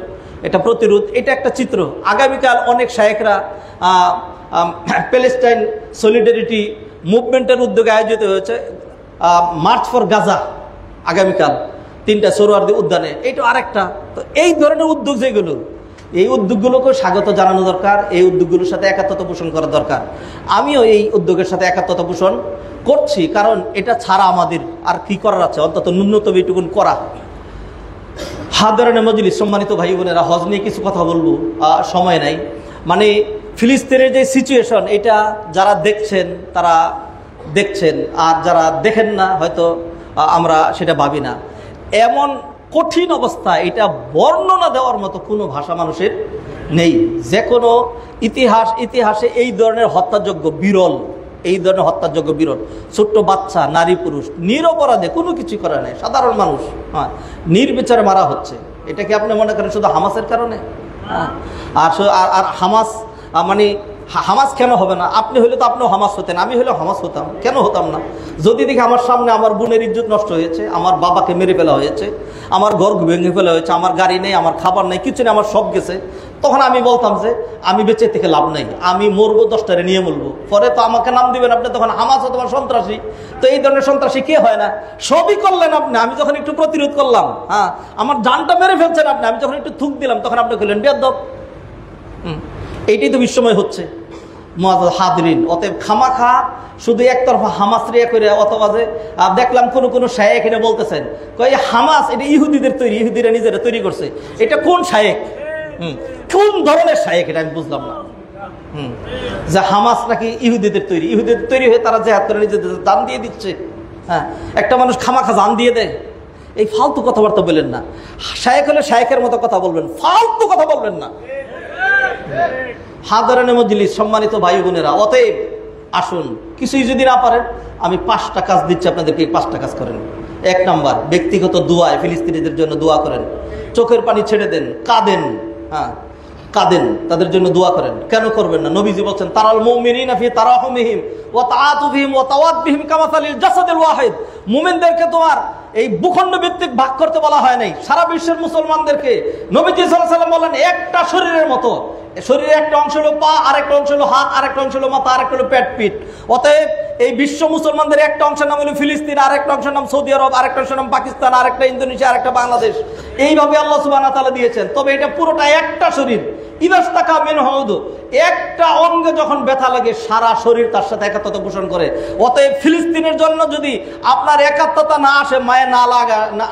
এটা প্রতিরোধ, এটা একটা চিত্র। আগামীকাল অনেক শায়েখরা প্যালেস্টাইন সলিডারিটি মুভমেন্টের উদ্যোগে আয়োজিত হয়েছে মার্চ ফর গাজা, আগামীকাল 3টা সোহরাওয়ার্দী উদ্যানে। এইটা আরেকটা। তো এই ধরনের উদ্যোগ যেগুলো, এই উদ্যোগগুলোকে স্বাগত জানানো দরকার, এই উদ্যোগগুলোর সাথে একাত্মতা পোষণ করা দরকার। আমিও এই উদ্যোগের সাথে একাত্মতা পোষণ করছি, কারণ এটা ছাড়া আমাদের আর কি করার আছে, অন্তত ন্যূনতম এইটুকুন করা। হাদারানে মজলিস, সম্মানিত ভাই বোনেরা, হজ নিয়ে কিছু কথা বলবো, সময় নাই। মানে ফিলিস্তিনের যে সিচুয়েশন, এটা যারা দেখছেন তারা দেখছেন, আর যারা দেখেন না হয়তো আমরা সেটা ভাবি না। এমন কঠিন অবস্থা, এটা বর্ণনা দেওয়ার মতো কোনো ভাষা মানুষের নেই। যে কোনো ইতিহাসে এই ধরনের হত্যাযজ্ঞ বিরল, এই ধরনের হত্যাযজ্ঞ বিরল। ছোট্ট বাচ্চা, নারী পুরুষ, নিরপরাধে, কোনো কিছু করা নেই, সাধারণ মানুষ নির্বিচারে মারা হচ্ছে। এটা কি আপনি মনে করেন শুধু হামাসের কারণে? আর হামাস মানে হামাস কেন হবে না? আপনি হলে তো আপনিও হামাস হতেন, আমি হলেও হামাস হতাম। কেন হতাম না? যদি দেখি আমার সামনে আমার বোনের ইজ্জত নষ্ট হয়েছে, আমার বাবাকে মেরে ফেলা হয়েছে, আমার ঘর ভেঙে ফেলা হয়েছে, আমার গাড়ি নেই, আমার খাবার নেই, কিছু নেই, আমার সব গেছে, তখন আমি বলতাম যে আমি বেঁচে থেকে লাভ নাই, আমি মরবো, 10টারে নিয়ে মরবো। পরে তো আমাকে নাম দিবেন আপনি, তখন হামাস অথবা সন্ত্রাসী। তো এই ধরনের সন্ত্রাসী কে হয় না? সবই করলেন আপনি, আমি যখন একটু প্রতিরোধ করলাম, আমার জানটা মেরে ফেলছেন আপনি, আমি যখন একটু থুক দিলাম তখন আপনি করলেন বেয়াদব। এইটাই তো বিশ্বময় হচ্ছে হাদরিন। অতএব খামাখা শুধু একতরফা হামাস রিয়া করে, অথবা যে দেখলাম কোনো শায়েখ এটা বলতেছেন, হামাস এটা ইহুদিদের তৈরি, ইহুদিরা নিজেরা তৈরি করছে। এটা কোন শায়েখ, কোন ধরনের শায়েখ এটা আমি বুঝলাম না। যে হামাস নাকি ইহুদিদের তৈরি, ইহুদিদের তৈরি হয়ে তারা জেহাদ করে নিজেদের দান দিয়ে দিচ্ছে। একটা মানুষ খামাখা জান দিয়ে দেয়। এই ফালতু কথাবার্তা বললেন না। শায়েখ হলে শায়েখের মতো কথা বলবেন, ফালতু কথা বলবেন না। হাদারানে মজলিস, সম্মানিত ভাই বোনেরা, অতএব আসুন, কিছুই যদি না পারেন, আমি 5টা কাজ দিচ্ছি আপনাদেরকে, 5টা কাজ করেন। 1 নাম্বার, ব্যক্তিগত দোয়ায় ফিলিস্তিনিদের জন্য দোয়া করেন, চোখের পানি ছেড়ে দেন, কাঁদেন, কাঁদেন, তাদের জন্য দোয়া করেন। কেন করবেন না? নবীজি বলছেন, তারাল মুমিনিনা ফি তারাহুমিহিম ওয়া তাআতুফিহিম ওয়া তাওয়াদ্দিহিম কামাসালিল জাসাদিল ওয়াহিদ। মুমিনদেরকে তোমার এই ভূখণ্ড ভিত্তিক ভাগ করতে বলা হয় নাই, সারা বিশ্বের মুসলমানদেরকে নবীজি সাল্লাল্লাহু আলাইহি ওয়াসাল্লাম বলেন একটা শরীরের মতো। শরীরের একটা অংশ হলো পা, আরেকটা অংশ হলো হাত, আরেকটা অংশ হলো মাথা, আরেকটা হলো পেট পিঠ। অতএব এই বিশ্ব মুসলমানদের একটা অংশের নাম হলো ফিলিস্তিন, আরেকটা অংশের নাম সৌদি আরব, আরেকটা অংশের নাম পাকিস্তান, আরেকটা ইন্দোনেশিয়া, আরেকটা বাংলাদেশ। এইভাবে আল্লাহ সুবহানাহু ওয়া তাআলা দিয়েছেন। তবে এটা পুরোটা একটা শরীর। ইদাস্তাকা মিনহু, একটা অঙ্গে যখন ব্যথা লাগে সারা শরীর তার সাথে একাত্মতা পোষণ করে। অতএব ফিলিস্তিনের জন্য যদি আপনার একাত্মতা না আসে, মায়ে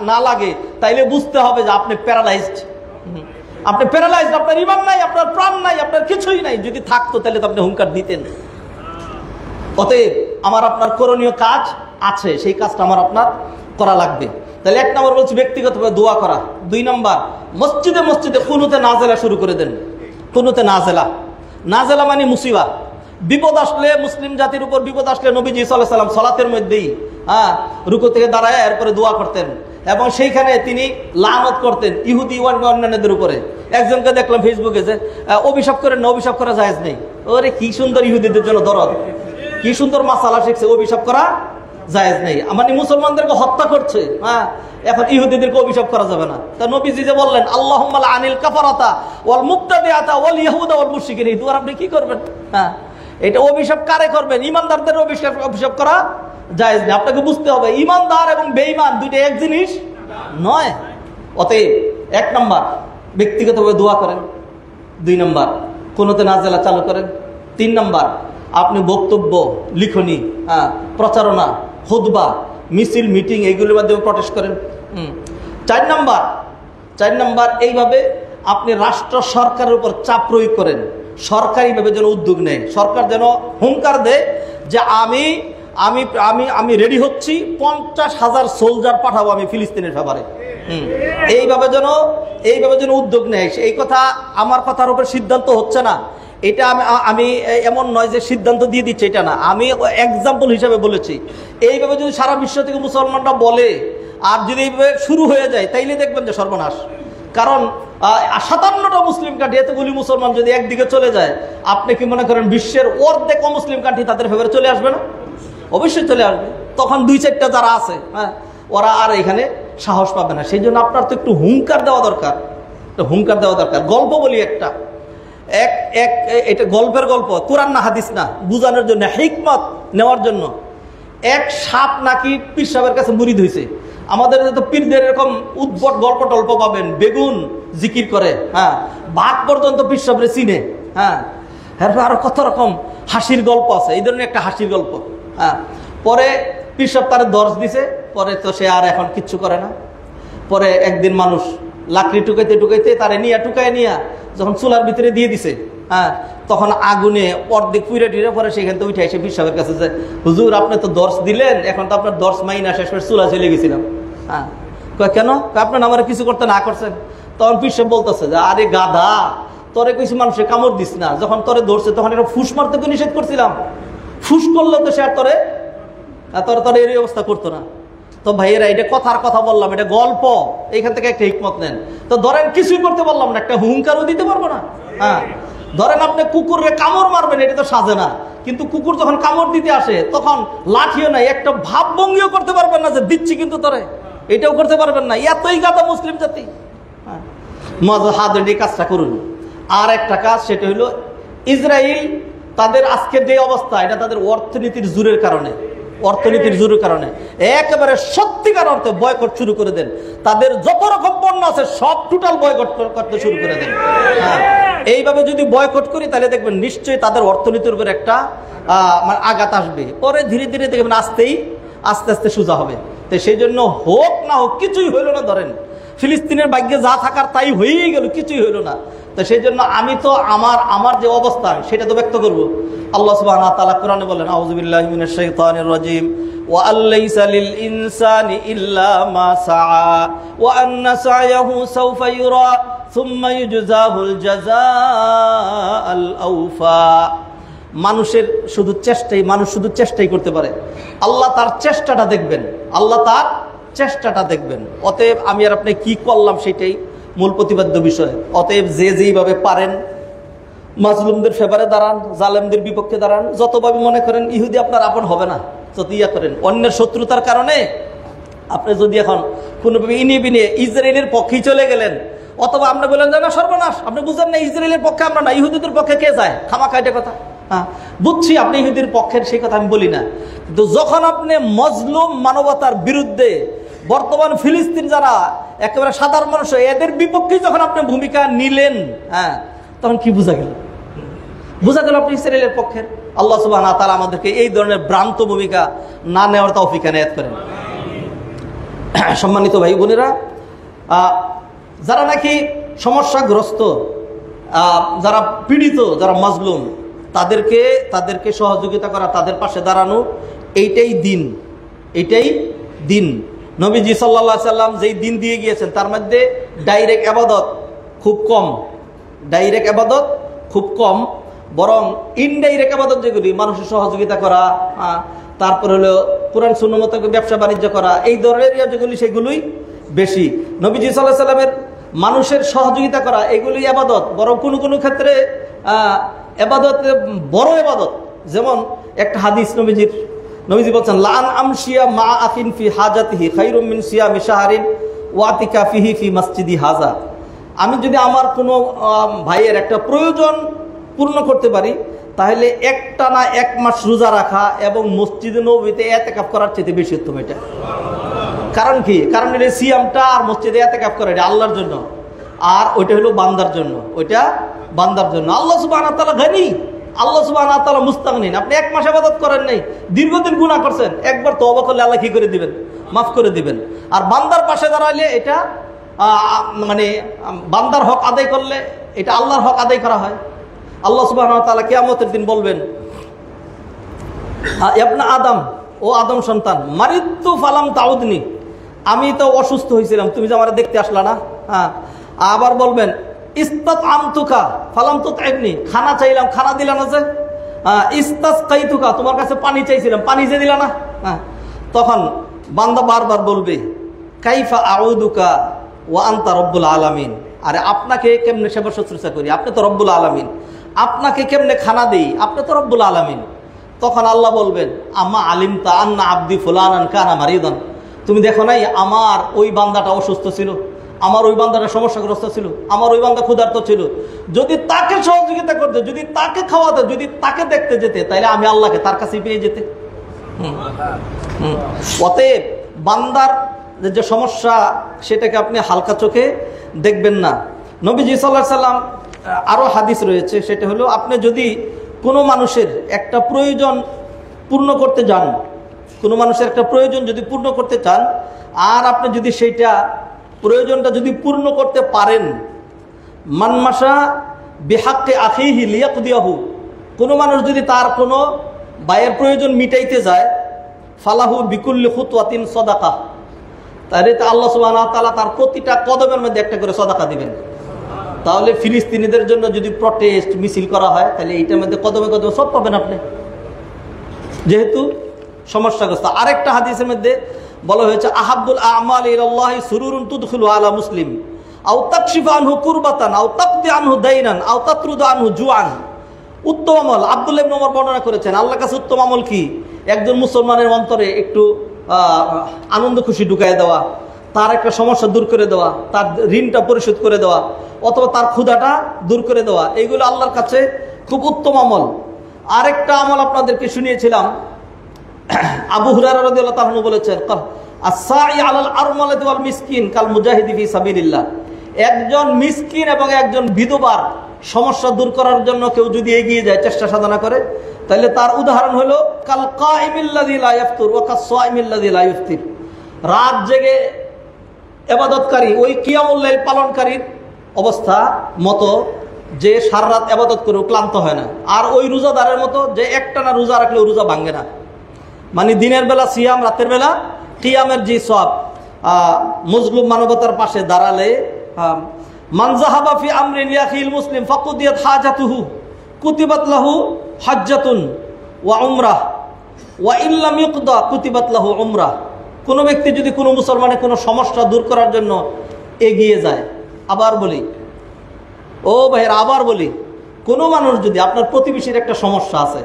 না লাগে, তাইলে বুঝতে হবে যে আপনি প্যারালাইজড। আপনি প্যারালাইজড, আপনার ঈমান নাই, আপনার প্রাণ নাই, আপনার কিছুই নাই। যদি থাকতো তাহলে তো আপনি হুঙ্কার দিতেন। অতএব আমার আপনার করণীয় কাজ আছে, সেই কাজটা আমার আপনার করা লাগবে। তাহলে 1 নম্বর বলছি ব্যক্তিগতভাবে দোয়া করা। 2 নম্বর মসজিদে মসজিদে কুনুতে নাজেলা শুরু করে দেন। কুনুতে নাজেলা, নাজেলা মানে মুসিবা, বিপদ আসলে, মুসলিম জাতির উপর বিপদ আসলে নবীজি সাল্লাল্লাহু আলাইহি ওয়াসাল্লাম সালাতের মধ্যেই রুকু থেকে দাঁড়ায় এরপরে দোয়া করতেন এবং সেইখানে তিনি লানত করতেন ইহুদি অন্যান্যদের উপরে। একজনকে দেখলাম ফেসবুকে যে অভিশাপ করেন না, অভিশাপ করা জায়েজ নেই। ওরে কি সুন্দর ইহুদিদের জন্য দরদ, কি সুন্দর মাসালা শিখছে, অভিশাপ করা জায়েজ নেই, মানে মুসলমানদেরকে হত্যা করছে। এখন ইহুদিদেরকে অভিশাপ করা যাবে না। তা নবীজি যে বললেন আল্লাহুম্মা আনিল কাফারাতা ওয়াল মুবতাদিআতা ওয়াল ইয়াহুদা ওয়াল মুশরিকিন, এই দোয়া আপনি কি করবেন? এটা অভিশাপ কারে করবেন? ইমানদারদের অভিশাপ করা জায়েজ নেই। আপনাকে বুঝতে হবে ইমানদার এবং বেঈমান দুইটা এক জিনিস নয়। অতএব 1 নম্বর ব্যক্তিগতভাবে দোয়া করেন। 2 নম্বর কুনুতে নাজেলা চালু করেন। 3 নম্বর আপনি বক্তব্য, লিখনি, প্রচারণা, খুতবা, মিছিল, মিটিং এইগুলোর মাধ্যমে প্রটেস্ট করেন। 4 নম্বর এইভাবে আপনি রাষ্ট্র সরকারের উপর চাপ প্রয়োগ করেন, সরকারিভাবে যেন উদ্যোগ নেয়, সরকার যেন হুঙ্কার দেয় যে আমি আমি আমি আমি রেডি হচ্ছি, 50,000 সোলজার পাঠাবো আমি ফিলিস্তিনের ব্যাপারে। এইভাবে যেন উদ্যোগ নেয়। এই কথা আমার কথার উপর সিদ্ধান্ত হচ্ছে না, এটা আমি এমন নয় যে সিদ্ধান্ত দিয়ে দিচ্ছে, এটা না, আমি এক্সাম্পল হিসাবে বলেছি। এইভাবে যদি সারা বিশ্ব থেকে মুসলমানরা বলে আর যদি এইভাবে শুরু হয়ে যায় তাইলে দেখবেন যে সর্বনাশ। কারণ 57টা মুসলিম কান্ট্রি, এতগুলি মুসলমান যদি একদিকে চলে যায়, আপনি কি মনে করেন বিশ্বের অর্ধেক মুসলিম কান্ট্রি তাদের ফেভারে চলে আসবে না? অবশ্যই চলে আসবে। তখন 2-4টা যারা আছে ওরা আর এখানে সাহস পাবে না। সেই জন্য আপনার তো একটু হুঙ্কার দেওয়া দরকার, গল্প বলি একটা, এটা গল্পের গল্প, কোরআন না হাদিস না, বুঝানোর জন্য, হিকমত নেওয়ার জন্য। এক সাপ নাকি পীর সাহেবের কাছে মুরিদ হয়েছে। আমাদের তো পীরদের এরকম উদ্ভট গল্প টল্প পাবেন, বেগুন জিকির করে, বাঘ পর্যন্ত পীর সাহেবরে চিনে। আরো কত রকম হাসির গল্প আছে, এই ধরনের একটা হাসির গল্প। পরে পীর সাহেব তার দর্শ দিছে, পরে তো সে আর এখন কিচ্ছু করে না। পরে একদিন মানুষ লাকড়ি টুকাইতে তারে টুকায় নিয়ে যখন চুলার ভিতরে দিয়ে দিছে, তখন আগুনে অর্ধেক পুইরে টুইরে পরে সেখান থেকে উঠে এসে পীর সাহেবের কাছে যে হুজুর আপনি তো দর্শ দিলেন, এখন তো আপনার দর্শ মাইনা শেষ করে চুলা চলে গেছিলাম। কেন? আপনার আমার কিছু করতে না করছেন। তখন পীর সাহেব বলতেছে যে আরে গাধা, তোরে কিছু মানুষের কামড় দিস না, যখন তোরে ধরছে তখন এটা ফুস মারতে তো নিষেধ করছিলাম, ফুস করলে তো সে আর তোরে এই অবস্থা করতো না। তো ভাইয়েরা, এটা কথার কথা বললাম, এটা গল্প, এইখান থেকে একটা হিকমত নেন। তো ধরেন কিছুই করতে পারলাম না, একটা হুঙ্কারও দিতে পারবো না। ধরেন আপনি কুকুরে কামড় মারবেন, এটা তো সাজে না, কিন্তু কুকুর যখন কামড় দিতে আসে তখন লাঠিও নাই, একটা ভাবভঙ্গিও করতে পারবেন না যে দিচ্ছি কিন্তু তোরে, এটাও করতে পারবেন না। এতই গাদা মুসলিম জাতি। হাত এই কাজটা করুন। আর একটা কাজ, সেটা হলো ইসরায়েল, তাদের আজকের যে অবস্থা, এটা তাদের অর্থনীতির জোরের কারণে একেবারে সত্যিকার অর্থে বয়কট শুরু করে দেন। তাদের যত রকম পণ্য আছে সব টোটাল বয়কট করতে শুরু করে দেন। এইভাবে যদি বয়কট করি তাহলে দেখবেন নিশ্চয়ই তাদের অর্থনীতির উপর একটা আঘাত আসবে। পরে ধীরে ধীরে দেখবেন আস্তে আস্তে সোজা হবে। তো সেই জন্য হোক না হোক, কিছুই হইল না, ধরেন ফিলিস্তিনের ভাগ্যে যা থাকার তাই হয়েই গেল, কিছুই হইল না। তো সেই জন্য আমি তো আমার যে অবস্থা সেটা তো ব্যক্ত করব। আল্লাহ সুবহানাহু ওয়া তাআলা কোরআনে বলেন, আউযু বিল্লাহি মিনাশ শাইতানির রাজীম, ওয়া আল্লাইসা লিল ইনসানি ইল্লা মা সাআ ওয়া আন্না সা'য়াহু সাওফা ইউরা সুম্মা ইউজজাহুল জাযাআল আওফা। মানুষ শুধু চেষ্টাই করতে পারে, আল্লাহ তার চেষ্টাটা দেখবেন। অতএব আমি আর আপনি কি করলাম সেটাই মূল প্রতিপাদ্য বিষয়। অতএব যে যেইভাবে পারেন মাজলুমদের ফেভারে দাঁড়ান, জালেমদের বিপক্ষে দাঁড়ান। যতভাবে মনে করেন ইহুদি আপনার আপন হবে না, যত করেন অন্যের শত্রুতার কারণে আপনি যদি এখন কোনোভাবে ইনিয়ে ইসরায়েলের পক্ষেই চলে গেলেন, অথবা আপনি বলেন যে না সর্বনাশ, আপনি বুঝেন না ইসরায়েলের পক্ষে আমরা না, ইহুদিদের পক্ষে কে যায়, খামাখা এটা কথা। বুঝছি আপনি ইহুদির পক্ষের, সেই কথা আমি বলি না, কিন্তু যখন আপনি মজলুম মানবতার বিরুদ্ধে বর্তমান ফিলিস্তিন যারা একেবারে সাধারণ মানুষ, এদের বিপক্ষে যখন আপনি ভূমিকা নিলেন, তখন কি বোঝা গেল আপনি ইসরায়েলের পক্ষের। আল্লাহ সুবহানাহু ওয়া তাআলা আমাদেরকে এই ধরনের ভ্রান্ত ভূমিকা না নেওয়ার তৌফিক এনায়েত করেন। সম্মানিত ভাই বোনেরা, যারা নাকি সমস্যাগ্রস্ত, যারা পীড়িত, যারা মাজলুম, তাদেরকে সহযোগিতা করা, তাদের পাশে দাঁড়ানো, এইটাই দিন। নবীজি সাল্লাল্লাহু আলাইহি সাল্লাম যেই দিন দিয়ে গিয়েছেন তার মধ্যে ডাইরেক্ট ইবাদত খুব কম, ডাইরেক্ট ইবাদত খুব কম, বরং ইনডাইরেক্ট ইবাদত যেগুলি মানুষের সহযোগিতা করা, তারপর হলো কোরআন সুন্নাহ মতো ব্যবসা বাণিজ্য করা, এই ধরনের যেগুলি সেগুলোই বেশি। নবীজি সাল্লাল্লাহু আলাইহি সাল্লামের মানুষের সহযোগিতা করা এগুলি ইবাদত, বরং কোনো কোনো ক্ষেত্রে ইবাদত বড় ইবাদত। যেমন একটা হাদিস নবীজি বলছেন, লান আমশিয়া মা আখিন ফি হাজাতিহি খায়রুম মিন সিয়ামি শাহরিন ওয়া আতিকাফিহি ফি মসজিদি হাযা। আমি যদি আমার কোনো ভাইয়ের একটা প্রয়োজন পূর্ণ করতে পারি তাহলে একটানা 1 মাস রোজা রাখা এবং মসজিদে নববীতে ইতিকাফ করার চেয়ে বেশি উত্তম এটা। কারণ কি? কারণ এটা সিয়ামটা আর মসজিদে ইতিকাফ করা এটা আল্লাহর জন্য, আর ওইটা হলো বান্দার জন্য, ওইটা বান্দার জন্য। আল্লাহ সুবহানাহু ওয়া তাআলা গনি, আল্লাহ সুবহানাহু ওয়া তাআলা মুস্তাগনিন। আপনি 1 মাস ইবাদত করেন নাই, দীর্ঘদিন গুনাহ করছেন, একবার তওবা করলে আল্লাহ কি করে দিবেন? মাফ করে দিবেন। আর বান্দার পাশে দাঁড়াইলে এটা মানে বান্দার হক আদায় করলে এটা আল্লাহর হক আদায় করা হয়। আল্লাহ সুবহানাহু ওয়া তাআলা কিয়ামতের দিন বলবেন, ইবনা আদম, ও আদম সন্তান, মারিতু ফালাম তাউদনি, আমি তো অসুস্থ হয়েছিলাম, তুমি যে আমার দেখতে আসলা না। আবার বলবেন, ইস্তাতআমতুকা ফালাম তুতইবনি, খানা চাইলাম, খানা দিলা না যে। ইস্তাসকাইতুকা, তোমার কাছে পানি চাইছিলাম, পানি যে দিলা না। তখন বান্দা বারবার বলবে, কাইফা আউদুকা ওয়া আনতা রব্বুল আলামিন, আরে আপনাকে কেমনে সেবা শুশ্রূষা করি, আপনি তো রব্বুল আলামিন, আপনাকে কেমনে খানা দেই, আপনি তো রব্বুল আলামিন। তখন আল্লাহ বলবেন, আম্মা আলিমতা আন্না আব্দি ফুলানান কানা মারিদান, তুমি দেখো নাই আমার ওই বান্দাটা অসুস্থ ছিল, আমার ওই বান্দাটা সমস্যাগ্রস্ত ছিল, আমার ওই বান্দা ক্ষুধার্ত ছিল। যদি তাকে সহযোগিতা করতে, যদি তাকে খাওয়াতে, যদি তাকে দেখতে যেতে, তাইলে আমি আল্লাহকে তার কাছেই পেয়ে যেতে। অতএব বান্দার যে সমস্যা সেটাকে আপনি হালকা চোখে দেখবেন না। নবীজি সাল্লাল্লাহু আলাইহি সাল্লাম আরো হাদিস রয়েছে, সেটা হলো আপনি যদি কোনো মানুষের একটা প্রয়োজন পূর্ণ করতে যান, কোনো মানুষের একটা প্রয়োজন যদি পূর্ণ করতে চান, আর আপনি যদি সেইটা প্রয়োজনটা যদি পূর্ণ করতে পারেন, মানমাশা বিহাক্কে আখিহি লিয়াকদিয়াহু, কোনো মানুষ যদি তার কোনো ভাইয়ের প্রয়োজন মিটাইতে যায়, ফালাহু বিকুল্লি খুতওয়াতিন সাদাকা, তাহলে আল্লাহ সুবহানাহু ওয়া তাআলা তার প্রতিটা কদমের মধ্যে একটা করে সাদাকা দিবেন। তাহলে ফিলিস্তিনিদের জন্য যদি প্রটেস্ট মিছিল করা হয়, তাহলে এইটার মধ্যে কদমে কদমে সব পাবেন আপনি, যেহেতু সমস্যাগ্রস্ত। আরেকটা হাদিসের মধ্যে বলা হয়েছে, আহাব্বুল আমাল ইলাল্লাহি সুরুরুন তুদখিলু আলা মুসলিম আও তাকশিফু আনহু কুরবাতান আও তাকদি আনহু দাইনান আও তাতরুদু আনহু জুআন। উত্তম আমল, আব্দুল্লাহ ইবনে ওমর বর্ণনা করেছেন, আল্লাহর কাছে উত্তম আমল কি? একজন মুসলমানের অন্তরে একটু আনন্দ খুশি ঢুকায় দেওয়া, তার একটা সমস্যা দূর করে দেওয়া, তার ঋণটা পরিশোধ করে দেওয়া, অথবা তার ক্ষুধাটা দূর করে দেওয়া, এইগুলো আল্লাহর কাছে খুব উত্তম আমল। আরেকটা আমল আপনাদেরকে শুনিয়েছিলাম, আবু হুরায়রা রাদিয়াল্লাহু তাআলা বলেছেন, আস-সাই আলাল আরমালাতি ওয়াল মিসকিন কাল মুজাহিদি ফি সাবিলিল্লাহ, একজন মিসকিন এবং একজন বিধবার সমস্যা দূর করার জন্য কেউ যদি এগিয়ে যায়, চেষ্টা সাধনা করে, তাহলে তার উদাহরণ হলো কাল কাইমিল্লাযী লা ইয়াফতুর ওয়া কাস-সাইমিল্লাযী লা ইফতির, রাত জেগে ইবাদতকারী, ওই কিয়ামুল লাইল পালনকারীর অবস্থা মতো, যে সারা রাত ইবাদত করে ক্লান্ত হয় না, আর ওই রোজাদারের মতো যে একটানা রোজা রাখলে রোজা ভাঙে না। মানে দিনের বেলা সিয়াম, রাতের বেলা কিয়ামের যে সওয়াব। মজলুম মানবতার পাশে দাঁড়ালে, মান যাহাবা ফি আমরিন লিআখিল মুসলিম ফাকুদিয়াত হাজাতুহু কুতিবাত লাহু হাজ্জাতুন ওয়া উমরাহ ওয়া ইন লাম ইউকদা কুতিবাত লাহু উমরাহ। কোনো ব্যক্তি যদি কোনো মুসলমানের কোনো সমস্যা দূর করার জন্য এগিয়ে যায়, আবার বলি ও ভাইয়েরা, আবার বলি, কোনো মানুষ যদি, আপনার প্রতিবেশীর একটা সমস্যা আছে,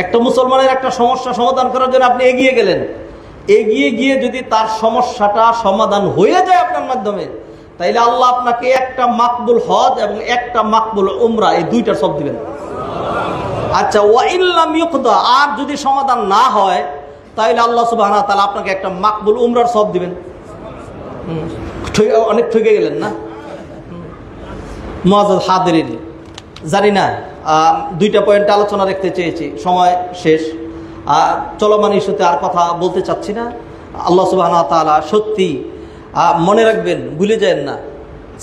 একটা মুসলমানের একটা সমস্যা সমাধান করার জন্য আপনি এগিয়ে গেলেন, এগিয়ে গিয়ে যদি তার সমস্যাটা সমাধান হয়ে যায় আপনার মাধ্যমে, তাইলে আল্লাহ আপনাকে একটা মাকবুল হজ এবং একটা মাকবুল উমরা, এই দুইটার সব দিবেন। আচ্ছা, ওয়া ইন লাম ইউকদা, আর যদি সমাধান না হয়, তাইলে আল্লাহ সুবহানাহু ওয়া তাআলা আপনাকে একটা মাকবুল উমরার সব দিবেন। অনেক ঠকে গেলেন না মুআজ্জাজ হাদিরিন? জানি না, দুইটা পয়েন্ট আলোচনা রাখতে চেয়েছি, সময় শেষ, চলমান ইস্যুতে আর কথা বলতে চাচ্ছি না। আল্লাহ সুবহানাহু ওয়া তাআলা সত্যি মনে রাখবেন, ভুলে যাবেন না,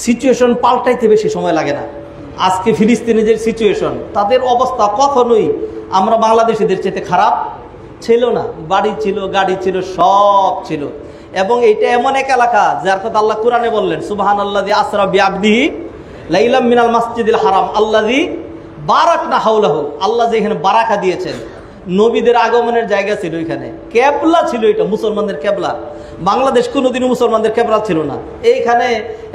সিচুয়েশন পাল্টাইতে বেশি সময় লাগে না। আজকে ফিলিস্তিনিদের সিচুয়েশন, তাদের অবস্থা কখনোই আমরা বাংলাদেশিদের চেয়ে খারাপ ছিল না। বাড়ি ছিল, গাড়ি ছিল, সব ছিল, এবং এইটা এমন এক এলাকা যার কথা আল্লাহ কোরআনে বললেন, সুবহানাল্লাযী আসরা বিআবদিহি লাইলাম মিনাল মাসজিদিল হারাম আল্লাযী বারাকনা হাওলাহু। আল্লাহ যে এখানে বারাকা দিয়েছেন, নবীদের আগমনের জায়গা ছিল, এখানে কেবলা ছিল, এটা মুসলমানদের কেবলা। বাংলাদেশ কোনোদিনও মুসলমানদের কেবলা ছিল না। এইখানে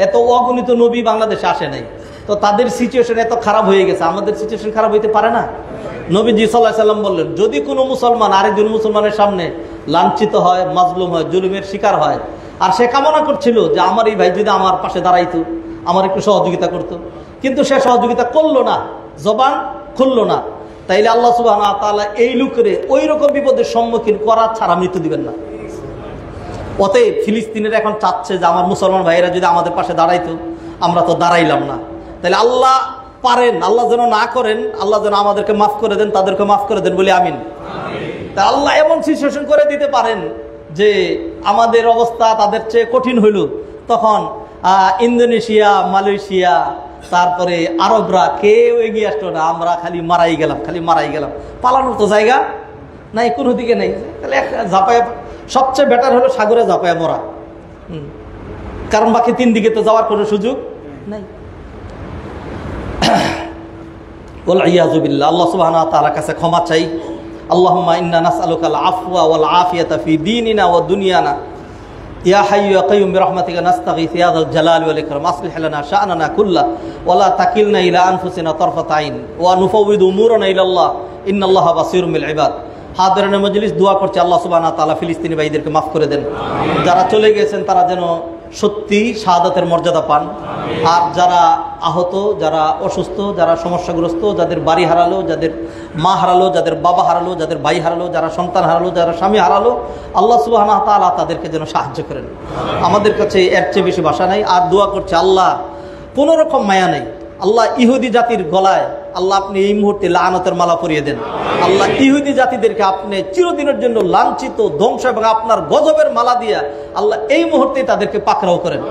এত অগণিত নবী বাংলাদেশে আসে নাই, তো তাদের সিচুয়েশন এত খারাপ হয়ে গেছে, আমাদের সিচুয়েশন খারাপ হইতে পারে না? নবীজি সাল্লাল্লাহু আলাইহি সাল্লাম বললেন, যদি কোনো মুসলমান আরেকজন মুসলমানের সামনে লাঞ্ছিত হয়, মাজলুম হয়, জুলুমের শিকার হয়, আর সে কামনা করছিল যে আমার এই ভাই যদি আমার পাশে দাঁড়াইতো, আমার একটু সহযোগিতা করতো, কিন্তু সে সহযোগিতা করলো না, জবান খুললো না, তাইলে আল্লাহ সুবহানাহু ওয়া তাআলা এই লোকেরে ওই রকম বিপদের সম্মুখীন করা ছাড়া মৃত্যু দিবেন না। অতএব ফিলিস্তিনের এখন চাচ্ছে যে আমার মুসলমান ভাইয়েরা যদি আমাদের পাশে দাঁড়াইতো, আমরা তো দাঁড়াইলাম না। তাহলে আল্লাহ পারেন, আল্লাহ যেন না করেন, আল্লাহ যেন আমাদেরকে মাফ করে দেন, তাদেরকে মাফ করে দেন বলি আমিন। তা আল্লাহ এমন সিচুয়েশন করে দিতে পারেন যে আমাদের অবস্থা তাদের চেয়ে কঠিন হইল, তখন ইন্দোনেশিয়া, মালয়েশিয়া, তারপরে আরবরা কেউ এগিয়ে আসতো না, আমরা খালি মারাই গেলাম, পালানোর তো জায়গা নাই, কোনো দিকে নেই। তাহলে ঝাঁপায় সবচেয়ে বেটার হলো সাগরে ঝাঁপায় মরা, কারণ বাকি তিন দিকে তো যাওয়ার কোনো সুযোগ নাই। আল্লাহ সুবহানাহু ওয়া তাআলার কাছে ক্ষমা চাই। আল্লাহুম্মা ইন্না নাসআলুকাল আফওয়া ওয়াল আফিয়াতা ফি দীনিনা ওয়া দুনিয়ানা ইয়া হাইয়্যু ইয়া কাইয়্যুম বিরহমাতিকা নাস্তাগীথু ইয়া যাল জালালি ওয়াল ইকরাম আসলিহ লানা শা'নানা কুল্লা ওয়া লা তাকিলনা ইলা আনফুসিনা তারফাতা আইন ওয়া নুফাউযিদু উমুরানা ইলাল্লাহ ইন্নাল্লাহা বাসীরুম বিল ইবাদ। হাদিরানের মজলিস দোয়া করছে আল্লাহ সুবহানাহু ওয়া তাআলা ফিলিস্তিনি ভাইদেরকে মাফ করে দেন, যারা চলে গেছেন তারা যেন সত্যি শাহাদাতের মর্যাদা পান, আর যারা আহত, যারা অসুস্থ, যারা সমস্যাগ্রস্ত, যাদের বাড়ি হারালো, যাদের মা হারালো, যাদের বাবা হারালো, যাদের ভাই হারালো, যারা সন্তান হারালো, যারা স্বামী হারালো, আল্লাহ সুবহানাহু ওয়া তাআলা তাদেরকে যেন সাহায্য করেন। আমাদের কাছে এর চেয়ে বেশি ভাষা নাই। আর দোয়া করছে আল্লাহ কোনো রকম মায়া নেই, আল্লাহ ইহুদি জাতির গলায় আল্লাহ আপনি এই মুহূর্তে লাআনতের মালা পরিয়ে দেন। আল্লাহ ইহুদি জাতিদেরকে আপনি চিরদিনের জন্য লাঞ্ছিত, ধ্বংস এবং আপনার গজবের মালা দিয়া আল্লাহ এই মুহূর্তে তাদেরকে পাকড়াও করেন।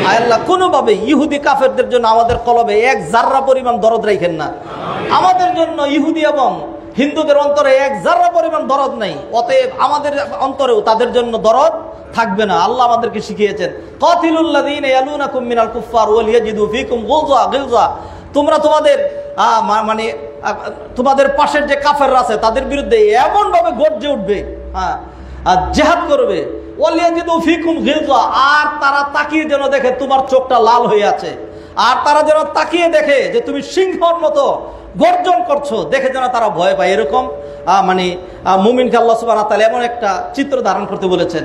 আয় আল্লাহ কোনোভাবে ইহুদি কাফেরদের জন্য আমাদের কলবে এক জাররা পরিমাণ দরদ রাখেন না। আমাদের জন্য ইহুদি এবং হিন্দুদের অন্তরে এক জাররা পরিমাণ দরদ নাই, অতএব আমাদের অন্তরেও তাদের জন্য দরদ থাকবে না। আল্লাহ আমাদেরকে শিখিয়েছেন, কাতিলুল্লাযীনা ইয়ালুনাকুম মিনাল কুফফার ওয়াল ইয়াজিদু ফীকুম গিলজা, তোমরা তোমাদের পাশের যে কাফেররা আছে তাদের বিরুদ্ধে এমন ভাবে গর্জে উঠবে, জিহাদ করবে, ওয়াল ইয়াজিদু ফীকুম গিলজা, আর তারা তাকিয়ে যেন দেখে তোমার চোখটা লাল হয়ে আছে, আর তারা যেন তাকিয়ে দেখে যে তুমি সিংহর মতো গর্জন করছো, দেখে যেন তারা ভয় পায়। এরকম মুমিনকে আল্লাহ সুবহানাহু ওয়া তাআলা এমন একটা চিত্র ধারণ করতে বলেছেন।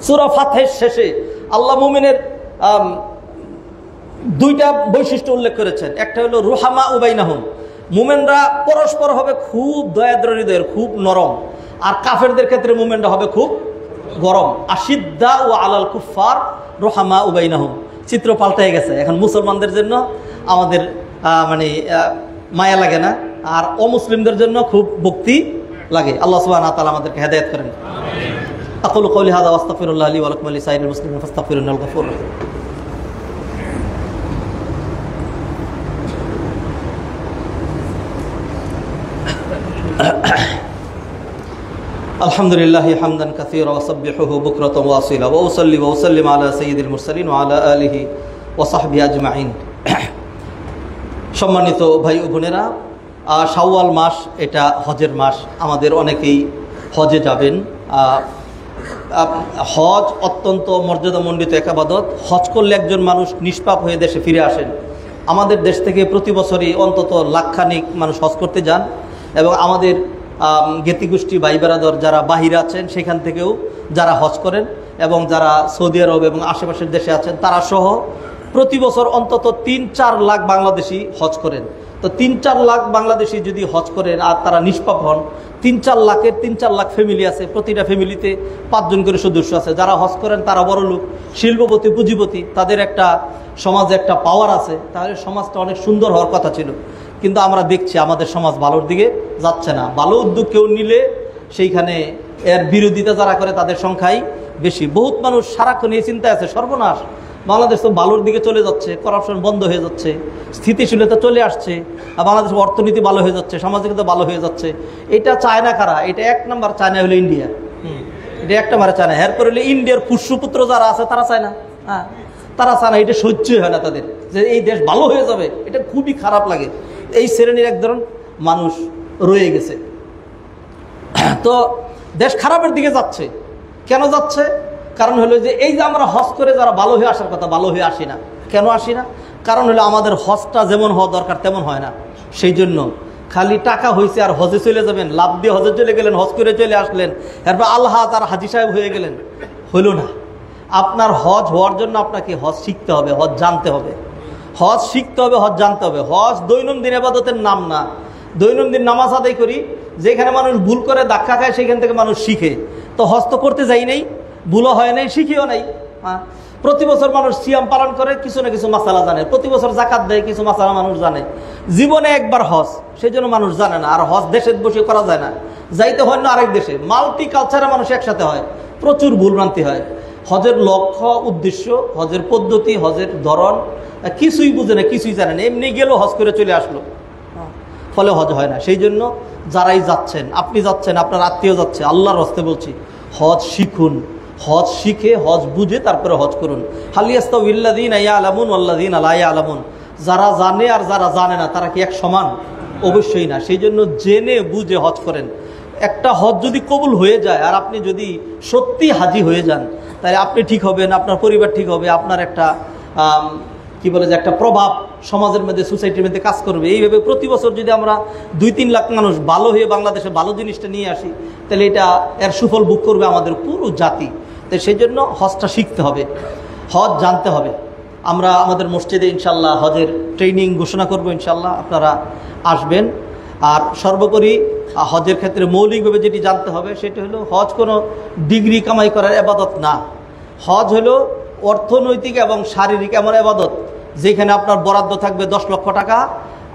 সূরা ফাতহের শেষে আল্লাহ মুমিনের দুইটা বৈশিষ্ট্য উল্লেখ করেছেন। একটা হলো রুহামা উবাইনাহুম, মুমিনরা পরস্পর হবে খুব দয়াদ্র হৃদয়ের, খুব নরম, আর কাফেরদের ক্ষেত্রে মুমিনরা হবে খুব গরম। আশিদ্দা ও আলাল কুফার রুহামা উবাইনাহুম, চিত্র পাল্টে গেছে। এখন মুসলমানদের জন্য আমাদের মায়া লাগে না, আর অমুসলিমদের জন্য খুব ভক্তি লাগে। আল্লাহ সুবহানাহু ওয়া তাআলা আমাদেরকে হেদায়েত করেন। আকুলু কওলি হাযা ওয়া আস্তাগফিরুল্লাহ লি ওয়া লাকুম ওয়া লিসাইরিল মুসলিমিন ফাস্তাগফিরুহু ইন্নাহু গফুরুর রাহিম। আলহামদুলিল্লাহি হামদান কাসীরা ওয়া সাব্বিহুহু বুকরাতান ওয়া আসীলা ওয়া উসাল্লি ওয়া উসাল্লিমু আলা সাইয়্যিদিল মুরসালিন ওয়া আলা আলিহি ওয়া সাহবিহি আজমাইন। সম্মানিত ভাই ও বোনেরা, শাওয়াল মাস এটা হজের মাস। আমাদের অনেকেই হজে যাবেন। হজ অত্যন্ত মর্যাদামণ্ডিত এক ইবাদত। হজ করলে একজন মানুষ নিষ্পাপ হয়ে দেশে ফিরে আসেন। আমাদের দেশ থেকে প্রতি বছরই অন্তত লাখখানিক মানুষ হজ করতে যান, এবং আমাদের জ্ঞাতিগোষ্ঠী ভাই বেরাদর যারা বাহিরে আছেন সেখান থেকেও যারা হজ করেন, এবং যারা সৌদি আরব এবং আশেপাশের দেশে আছেন তারা সহ প্রতি বছর অন্তত ৩-৪ লাখ বাংলাদেশি হজ করেন। তো 3-4 লাখ বাংলাদেশি যদি হজ করেন আর তারা নিষ্পাপ হন, 3-4 লাখের 3-4 লাখ ফ্যামিলি আছে, প্রতিটা ফ্যামিলিতে 5 জন করে সদস্য আছে। যারা হজ করেন তারা বড় লোক, শিল্পপতি, পুঁজিপতি, তাদের একটা সমাজে একটা পাওয়ার আছে, তাহলে সমাজটা অনেক সুন্দর হওয়ার কথা ছিল। কিন্তু আমরা দেখছি আমাদের সমাজ ভালোর দিকে যাচ্ছে না। ভালো উদ্যোগ কেউ নিলে সেইখানে এর বিরোধিতা যারা করে তাদের সংখ্যাই বেশি। বহুত মানুষ সারাক্ষণ এই চিন্তায় আছে, সর্বনাশ, বাংলাদেশ তো ভালোর দিকে চলে যাচ্ছে, করাপশন বন্ধ হয়ে যাচ্ছে, স্থিতিশীলতা চলে আসছে, আর বাংলাদেশের অর্থনীতি ভালো হয়ে যাচ্ছে, সামাজিকতা ভালো হয়ে যাচ্ছে। এটা চায় না কারা? এটা 1 নম্বর চায় না হলো ইন্ডিয়া। এটা 1 নম্বরে চায় না। এরপর হলে ইন্ডিয়ার পুষ্যপুত্র যারা আছে তারা চায় না। হ্যাঁ, তারা চায় না, এটা সহ্য হয় না তাদের, যে এই দেশ ভালো হয়ে যাবে। এটা খুবই খারাপ লাগে। এই শ্রেণীর এক ধরনের মানুষ রয়ে গেছে। তো দেশ খারাপের দিকে যাচ্ছে। কেন যাচ্ছে? কারণ হলো যে এই যে আমরা হজ করে যারা ভালো হয়ে আসার কথা, ভালো হয়ে আসি না। কেন আসি না? কারণ হলো আমাদের হজটা যেমন হওয়া দরকার তেমন হয় না। সেই জন্য খালি টাকা হয়েছে আর হজে চলে যাবেন, লাভ দিয়ে হজে চলে গেলেন, হজ করে চলে আসলেন, এরপর আল্লাহ আর হাজি সাহেব হয়ে গেলেন, হলো না। আপনার হজ হওয়ার জন্য আপনাকে হজ শিখতে হবে, হজ জানতে হবে। হজ শিখতে হবে, হজ জানতে হবে। হজ দৈনন্দিন ইবাদতের নাম না। দৈনন্দিন নামাজ আদায় করি, যেখানে মানুষ ভুল করে ধাক্কা খায় সেখান থেকে মানুষ শিখে। তো হজ তো করতে যাই নাই, ভুলও হয় নাই, শিখিও নাই। হ্যাঁ, প্রতি বছর মানুষ সিয়াম পালন করে, কিছু না কিছু মাসালা জানে। প্রতি বছর জাকাত দেয়, কিছু মাসালা মানুষ জানে। জীবনে একবার হজ, সেই জন্য মানুষ জানে না। আর হজ দেশে বসে করা যায় না, যাইতে হয় না আরেক দেশে। মাল্টি কালচারে মানুষ একসাথে হয়, প্রচুর ভুলভ্রান্তি হয়। হজের লক্ষ্য, উদ্দেশ্য, হজের পদ্ধতি, হজের ধরন কিছুই বুঝে না, কিছুই জানে না। এমনি গেলেও হজ করে চলে আসলো, ফলে হজ হয় না। সেই জন্য যারাই যাচ্ছেন, আপনি যাচ্ছেন, আপনার আত্মীয় যাচ্ছে, আল্লাহর হস্তে বলছি, হজ শিখুন। হজ শিখে, হজ বুঝে তারপরে হজ করুন। হালিয়াস্তাউল্লাযীনা ইয়ালামুন ওয়াল্লাযীনা লা ইয়ালামুন। যারা জানে আর যারা জানে না, তারা কি এক সমান? অবশ্যই না। সেই জন্য জেনে বুঝে হজ করেন। একটা হজ যদি কবুল হয়ে যায় আর আপনি যদি সত্যি হাজি হয়ে যান, তাহলে আপনি ঠিক হবেন, আপনার পরিবার ঠিক হবে, আপনার একটা কি বলে যে একটা প্রভাব সমাজের মধ্যে, সোসাইটির মধ্যে কাজ করবে। এইভাবে প্রতি বছর যদি আমরা 2-3 লাখ মানুষ ভালো হয়ে বাংলাদেশে ভালো জিনিসটা নিয়ে আসি, তাহলে এটা এর সুফল ভোগ করবে আমাদের পুরো জাতি। তো সেই জন্য হজটা শিখতে হবে, হজ জানতে হবে। আমরা আমাদের মসজিদে ইনশাল্লাহ হজের ট্রেনিং ঘোষণা করব, ইনশাল্লাহ আপনারা আসবেন। আর সর্বোপরি হজের ক্ষেত্রে মৌলিকভাবে যেটি জানতে হবে সেটি হলো, হজ কোনো ডিগ্রি কামাই করার ইবাদত না। হজ হলো অর্থনৈতিক এবং শারীরিক এমন ইবাদত যেখানে আপনার বরাদ্দ থাকবে 10 লক্ষ টাকা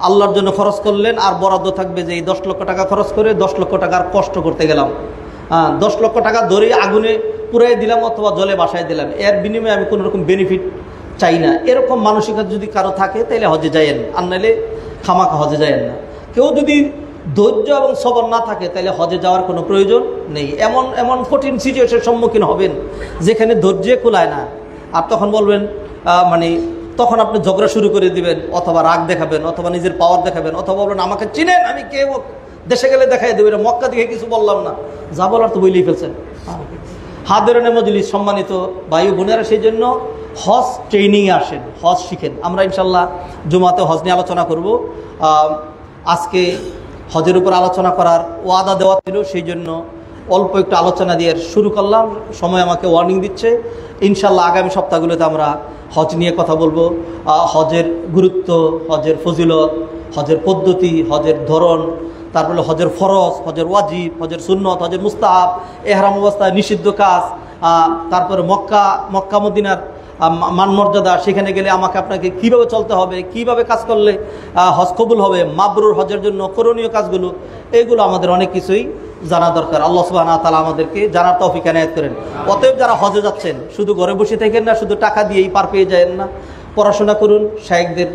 আল্লাহর জন্য খরচ করলেন, আর বরাদ্দ থাকবে যে এই 10 লক্ষ টাকা খরচ করে 10 লক্ষ টাকার কষ্ট করতে গেলাম। 10 লক্ষ টাকা ধরে আগুনে পুড়াই দিলাম অথবা জলে বাসায় দিলাম, এর বিনিময়ে আমি কোনো রকম বেনিফিট চাই না। এরকম মানসিকতা যদি কারো থাকে তাহলে হজে যায়েন, আর নাহলে খামাখা হজে যায়েন না। কেউ যদি ধৈর্য এবং সবর না থাকে তাহলে হজে যাওয়ার কোনো প্রয়োজন নেই। এমন এমন কঠিন সিচুয়েশনের সম্মুখীন হবেন যেখানে ধৈর্যে কুলায় না, আর তখন বলবেন তখন আপনি ঝগড়া শুরু করে দিবেন, অথবা রাগ দেখাবেন, অথবা নিজের পাওয়ার দেখাবেন, অথবা বলবেন আমাকে চিনেন, আমি কে, দেশে গেলে দেখাই দেবেন, মক্কা দিকে কিছু বললাম না, যা বলার তো বইলেই ফেলছেন। হাদিরানে মজলিস সম্মানিত ভাই বোনেরা, সেই জন্য হজ ট্রেনিংয়ে আসেন, হজ শিখেন। আমরা ইনশাল্লাহ জুমাতে হজ নিয়ে আলোচনা করব। আজকে হজের উপর আলোচনা করার ওয়াদা দেওয়া ছিল, সেই জন্য অল্প একটু আলোচনা দিয়ে শুরু করলাম। সময় আমাকে ওয়ার্নিং দিচ্ছে, ইনশাল্লাহ আগামী সপ্তাহগুলোতে আমরা হজ নিয়ে কথা বলবো। হজের গুরুত্ব, হজের ফজিলত, হজের পদ্ধতি, হজের ধরন, তারপরে হজের ফরজ, হজের ওয়াজিব, হজের সুন্নত, হজের মুস্তাহাব, এহরাম অবস্থায় নিষিদ্ধ কাজ, তারপরে মক্কা মদিনার মান মর্যাদা, সেখানে গেলে আমাকে আপনাকে কিভাবে চলতে হবে, কিভাবে কাজ করলে হজ কবুল হবে, মাবরুর হজের জন্য করণীয় কাজগুলো, এগুলো আমাদের অনেক কিছুই জানা দরকার। আল্লাহ সুবহানাহু ওয়া তাআলা আমাদেরকে জানার তৌফিক এনায়েত করেন। অতএব যারা হজে যাচ্ছেন, শুধু ঘরে বসে থাকেন না, শুধু টাকা দিয়েই পার পেয়ে যায়েন না, পড়াশোনা করুন, শায়েখদের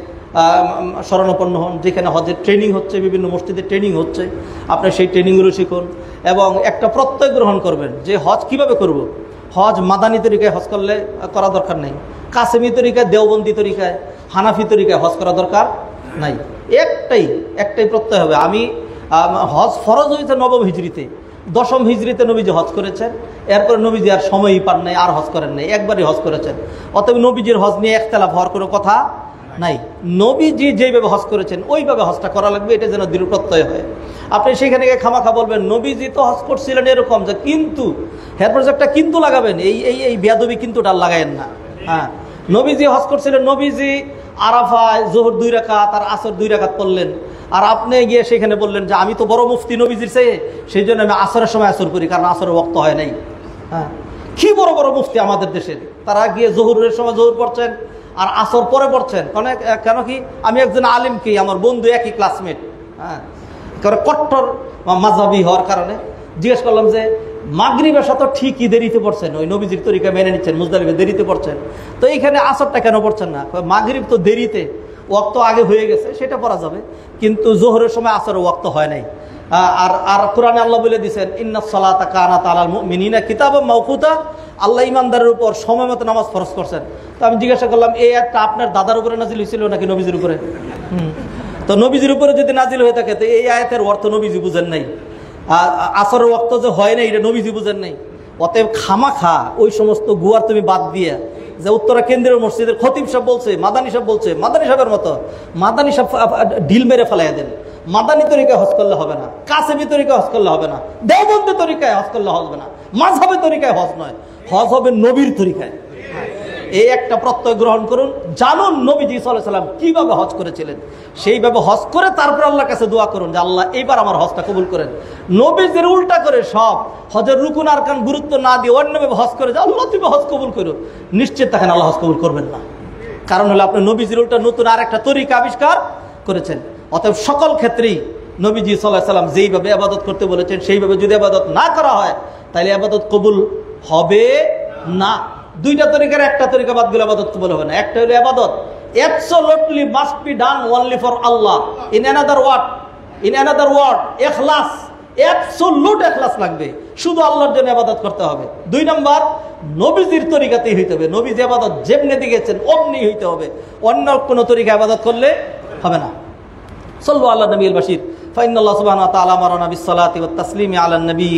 শরণাপন্ন হন। যেখানে হজের ট্রেনিং হচ্ছে, বিভিন্ন মসজিদে ট্রেনিং হচ্ছে, আপনি সেই ট্রেনিংগুলো শিখুন এবং একটা প্রত্যয় গ্রহণ করবেন যে হজ কিভাবে করব। হজ মাদানী তরিকায় হজ করলে করা দরকার নেই, কাসেমি তরিকায়, দেওবন্দি তরিকায়, হানাফি তরিকায় হজ করা দরকার নাই। একটাই প্রত্যয় হবে। আমি হজ ফরজ হয়েছে 9ম হিজরিতে, 10ম হিজরিতে নবীজি হজ করেছেন, এরপরে নবীজি আর সময়ই পান নাই, আর হজ করেন নাই, একবারই হজ করেছেন। অতএব নবীজির হজ নিয়ে একতলাফ হওয়ার কোনো কথা নাই। নবীজি যেইভাবে হজ করেছেন ওইভাবে হজটা করা লাগবে, এটা যেন দৃঢ় প্রত্যয় হয়। আপনি সেখানে গিয়ে খামাখা বলবেন নবীজি তো হজ করছিলেন এরকম, যে কিন্তু এরপর একটা কিন্তু লাগাবেন, এই বেয়াদবি কিন্তু ডাল লাগায়েন না। হ্যাঁ, নবীজি হজ করছিলেন, নবীজি আরাফায় জোহর 2 রাকাত আর আসর 2 রাকাত পড়লেন, আর আপনি গিয়ে সেখানে বললেন যে আমি তো বড় মুফতি নবীজির চেয়ে, সেই জন্য আমি আসরের সময় আসর করি, কারণ আসরের ওয়াক্ত হয় নাই। হ্যাঁ, কি বড় বড় মুফতি আমাদের দেশের, তারা গিয়ে জোহরের সময় জোহর পড়ছেন আর আসর পরে পড়ছেন। কেন কি, আমি একজন আলিম, কি আমার বন্ধু, একই ক্লাসমেট, হ্যাঁ, কারণ কট্টর মাযহাবী হওয়ার কারণে জিজ্ঞেস করলাম যে মাগরিব এশা তো ঠিকই দেরিতে পড়ছেন, ওই নবীজির তরিকা মেনে নিচ্ছেন, মুজদালিফে দেরিতে পড়ছেন, তো এইখানে আসরটা কেন পড়ছেন না? মাগরিব তো দেরিতে, ওয়াক্ত আগে হয়ে গেছে, সেটা পড়া যাবে, কিন্তু জোহরের সময় আসরের ওয়াক্ত হয় নাই। আর কোরআনে আল্লাহ বলে দিয়েছেন ইন্নাস সালাতা কানাত আলাল মুমিনিনা কিতাবাম মাওকুতা, আল্লাহ ইমানদারের উপর সময় মতো নামাজ ফরজ করছেন। তো আমি জিজ্ঞাসা করলাম এই আয়াতটা আপনার দাদার উপরে নাজিল হয়েছিল নাকি নবীজির উপরে? তো নবীজির উপরে যদি নাজিল হয়ে থাকে তো এই আয়াতের অর্থ নবীজি বুঝেন নাই, আসরের ওয়াক্ত যে হয় না এটা নবীজি বুঝেন নাই। অতএব খামাখা ওই সমস্ত গুয়ার তুমি বাদ দিয়ে, যে উত্তরা কেন্দ্রীয় মসজিদের খতিব সাহেব বলছে, মাদানী সাহেব বলছে, মাদানী সাহেবের মতো মাদানী সাহেব ঢিল মেরে ফেলাই দেন। মাদানী তরিকায় হজ করলে হবে না, কাসেমি তরিকায় হজ করলে হবে না, দেওবন্দি তরিকায় হজ করলে হবে না, মাযহাবের তরিকায় হজ নয়, হজ হবে নবীর তরিকায়। এই একটা প্রত্যয় গ্রহণ করুন, জানুন নবীজি সাল্লাল্লাহু আলাইহি ওয়াসাল্লাম কিভাবে হজ করেছিলেন, সেইভাবে হজ করে তারপর আল্লাহর কাছে দোয়া করুন যে আল্লাহ এইবার আমার হজটা কবুল করেন। নবীজির উল্টা করে সব হজের রুকুন আরকান গুরুত্ব না দিয়ে অন্যভাবে হজ করে যে আল্লাহ তুমি হজ কবুল করো, নিশ্চিত থাকেন আল্লাহ হজ কবুল করবেন না। কারণ হলো আপনি নবীজির উল্টা নতুন আর একটা তরিকা আবিষ্কার করেছেন। অতএব সকল ক্ষেত্রেই নবীজি সাল্লাল্লাহু আলাইহি ওয়াসাল্লাম যেইভাবে ইবাদত করতে বলেছেন সেইভাবে যদি ইবাদত না করা হয় তাহলে ইবাদত কবুল হবে না। দুইটা তরিকার একটা তরিকা বাদ গেলে ইবাদত কবুল হবে না। একটা হলো ইবাদত absolutely must be done only for Allah, in another word Ikhlas, absolute ইখলাস লাগবে, শুধু আল্লাহর জন্য ইবাদত করতে হবে। দুই নাম্বার নবীজির তরিকাতেই হইতে হবে, নবীজি ইবাদত যেমনি দিয়েছেন অমনি হইতে হবে, অন্য কোন তরিকা ইবাদত করলে হবে না। সাল্লু আলা নবিয়িল বাশির فإن الله سبحانه وتعالى أمرنا بالصلاة والتسليم على النبي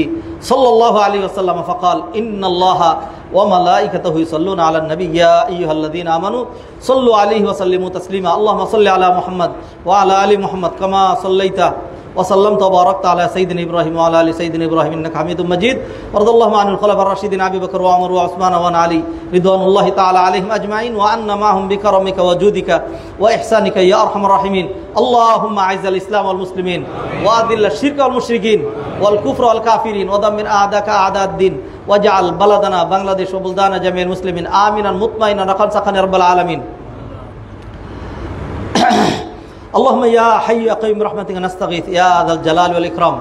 صلى الله عليه وسلم فقال إن الله وملائكته يصلون على النبي يا أيها الذين آمنوا صلوا عليه وسلموا تسليما اللهم صل على محمد وعلى آل محمد كما صليت وسلمت وباركت على سيدنا إبراهيم وعلى آل سيدنا إبراهيم إنك حميد مجيد وارض اللهم عن الخلفاء الراشدين أبي بكر وعمر وعثمان وعن علي رضوان الله تعالى عليهم أجمعين وعنا معهم بكرمك وجودك وإحسانك يا أرحم الراحمين اللهم أعز الإسلام والمسلمين وأذل الشرك والمشركين والكفر والكافرين ودمر أعداءك أعداء الدين واجعل بلدنا بنغلاديش وبلدان جميع المسلمين آمنا مطمئنا رخاء سخاء يا رب العالمين اللهم يا حي يا قيوم برحمتك نستغيث يا ذا الجلال والإكرام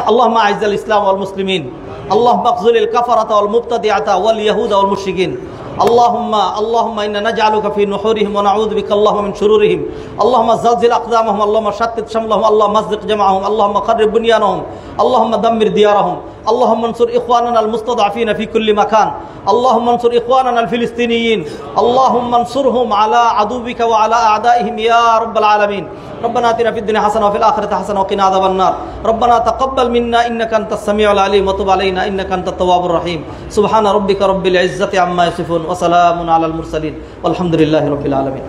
اللهم أعز الإسلام والمسلمين اللهم اخذل الكفرة والمبتدعة واليهود والمشركين اللهم إنا نجعلك في نحورهم ونعوذ بك اللهم من شرورهم اللهم زلزل أقدامهم اللهم شتت شملهم اللهم مزق جمعهم اللهم خرب بنيانهم اللهم دمر ديارهم اللهم انصر إخواننا المستضعفين في كل مكان اللهم انصر إخواننا الفلسطينيين اللهم انصرهم على عدوك وعلى أعدائهم يا رب العالمين ربنا آتنا في الدنيا حسنة وفي الآخرة حسنة وقنا عذاب النار ربنا تقبل منا إنك أنت السميع العليم وتب علينا إنك أنت التواب الرحيم سبحان ربك رب العزة عما يصفون وسلام على المرسلين والحمد لله رب العالمين.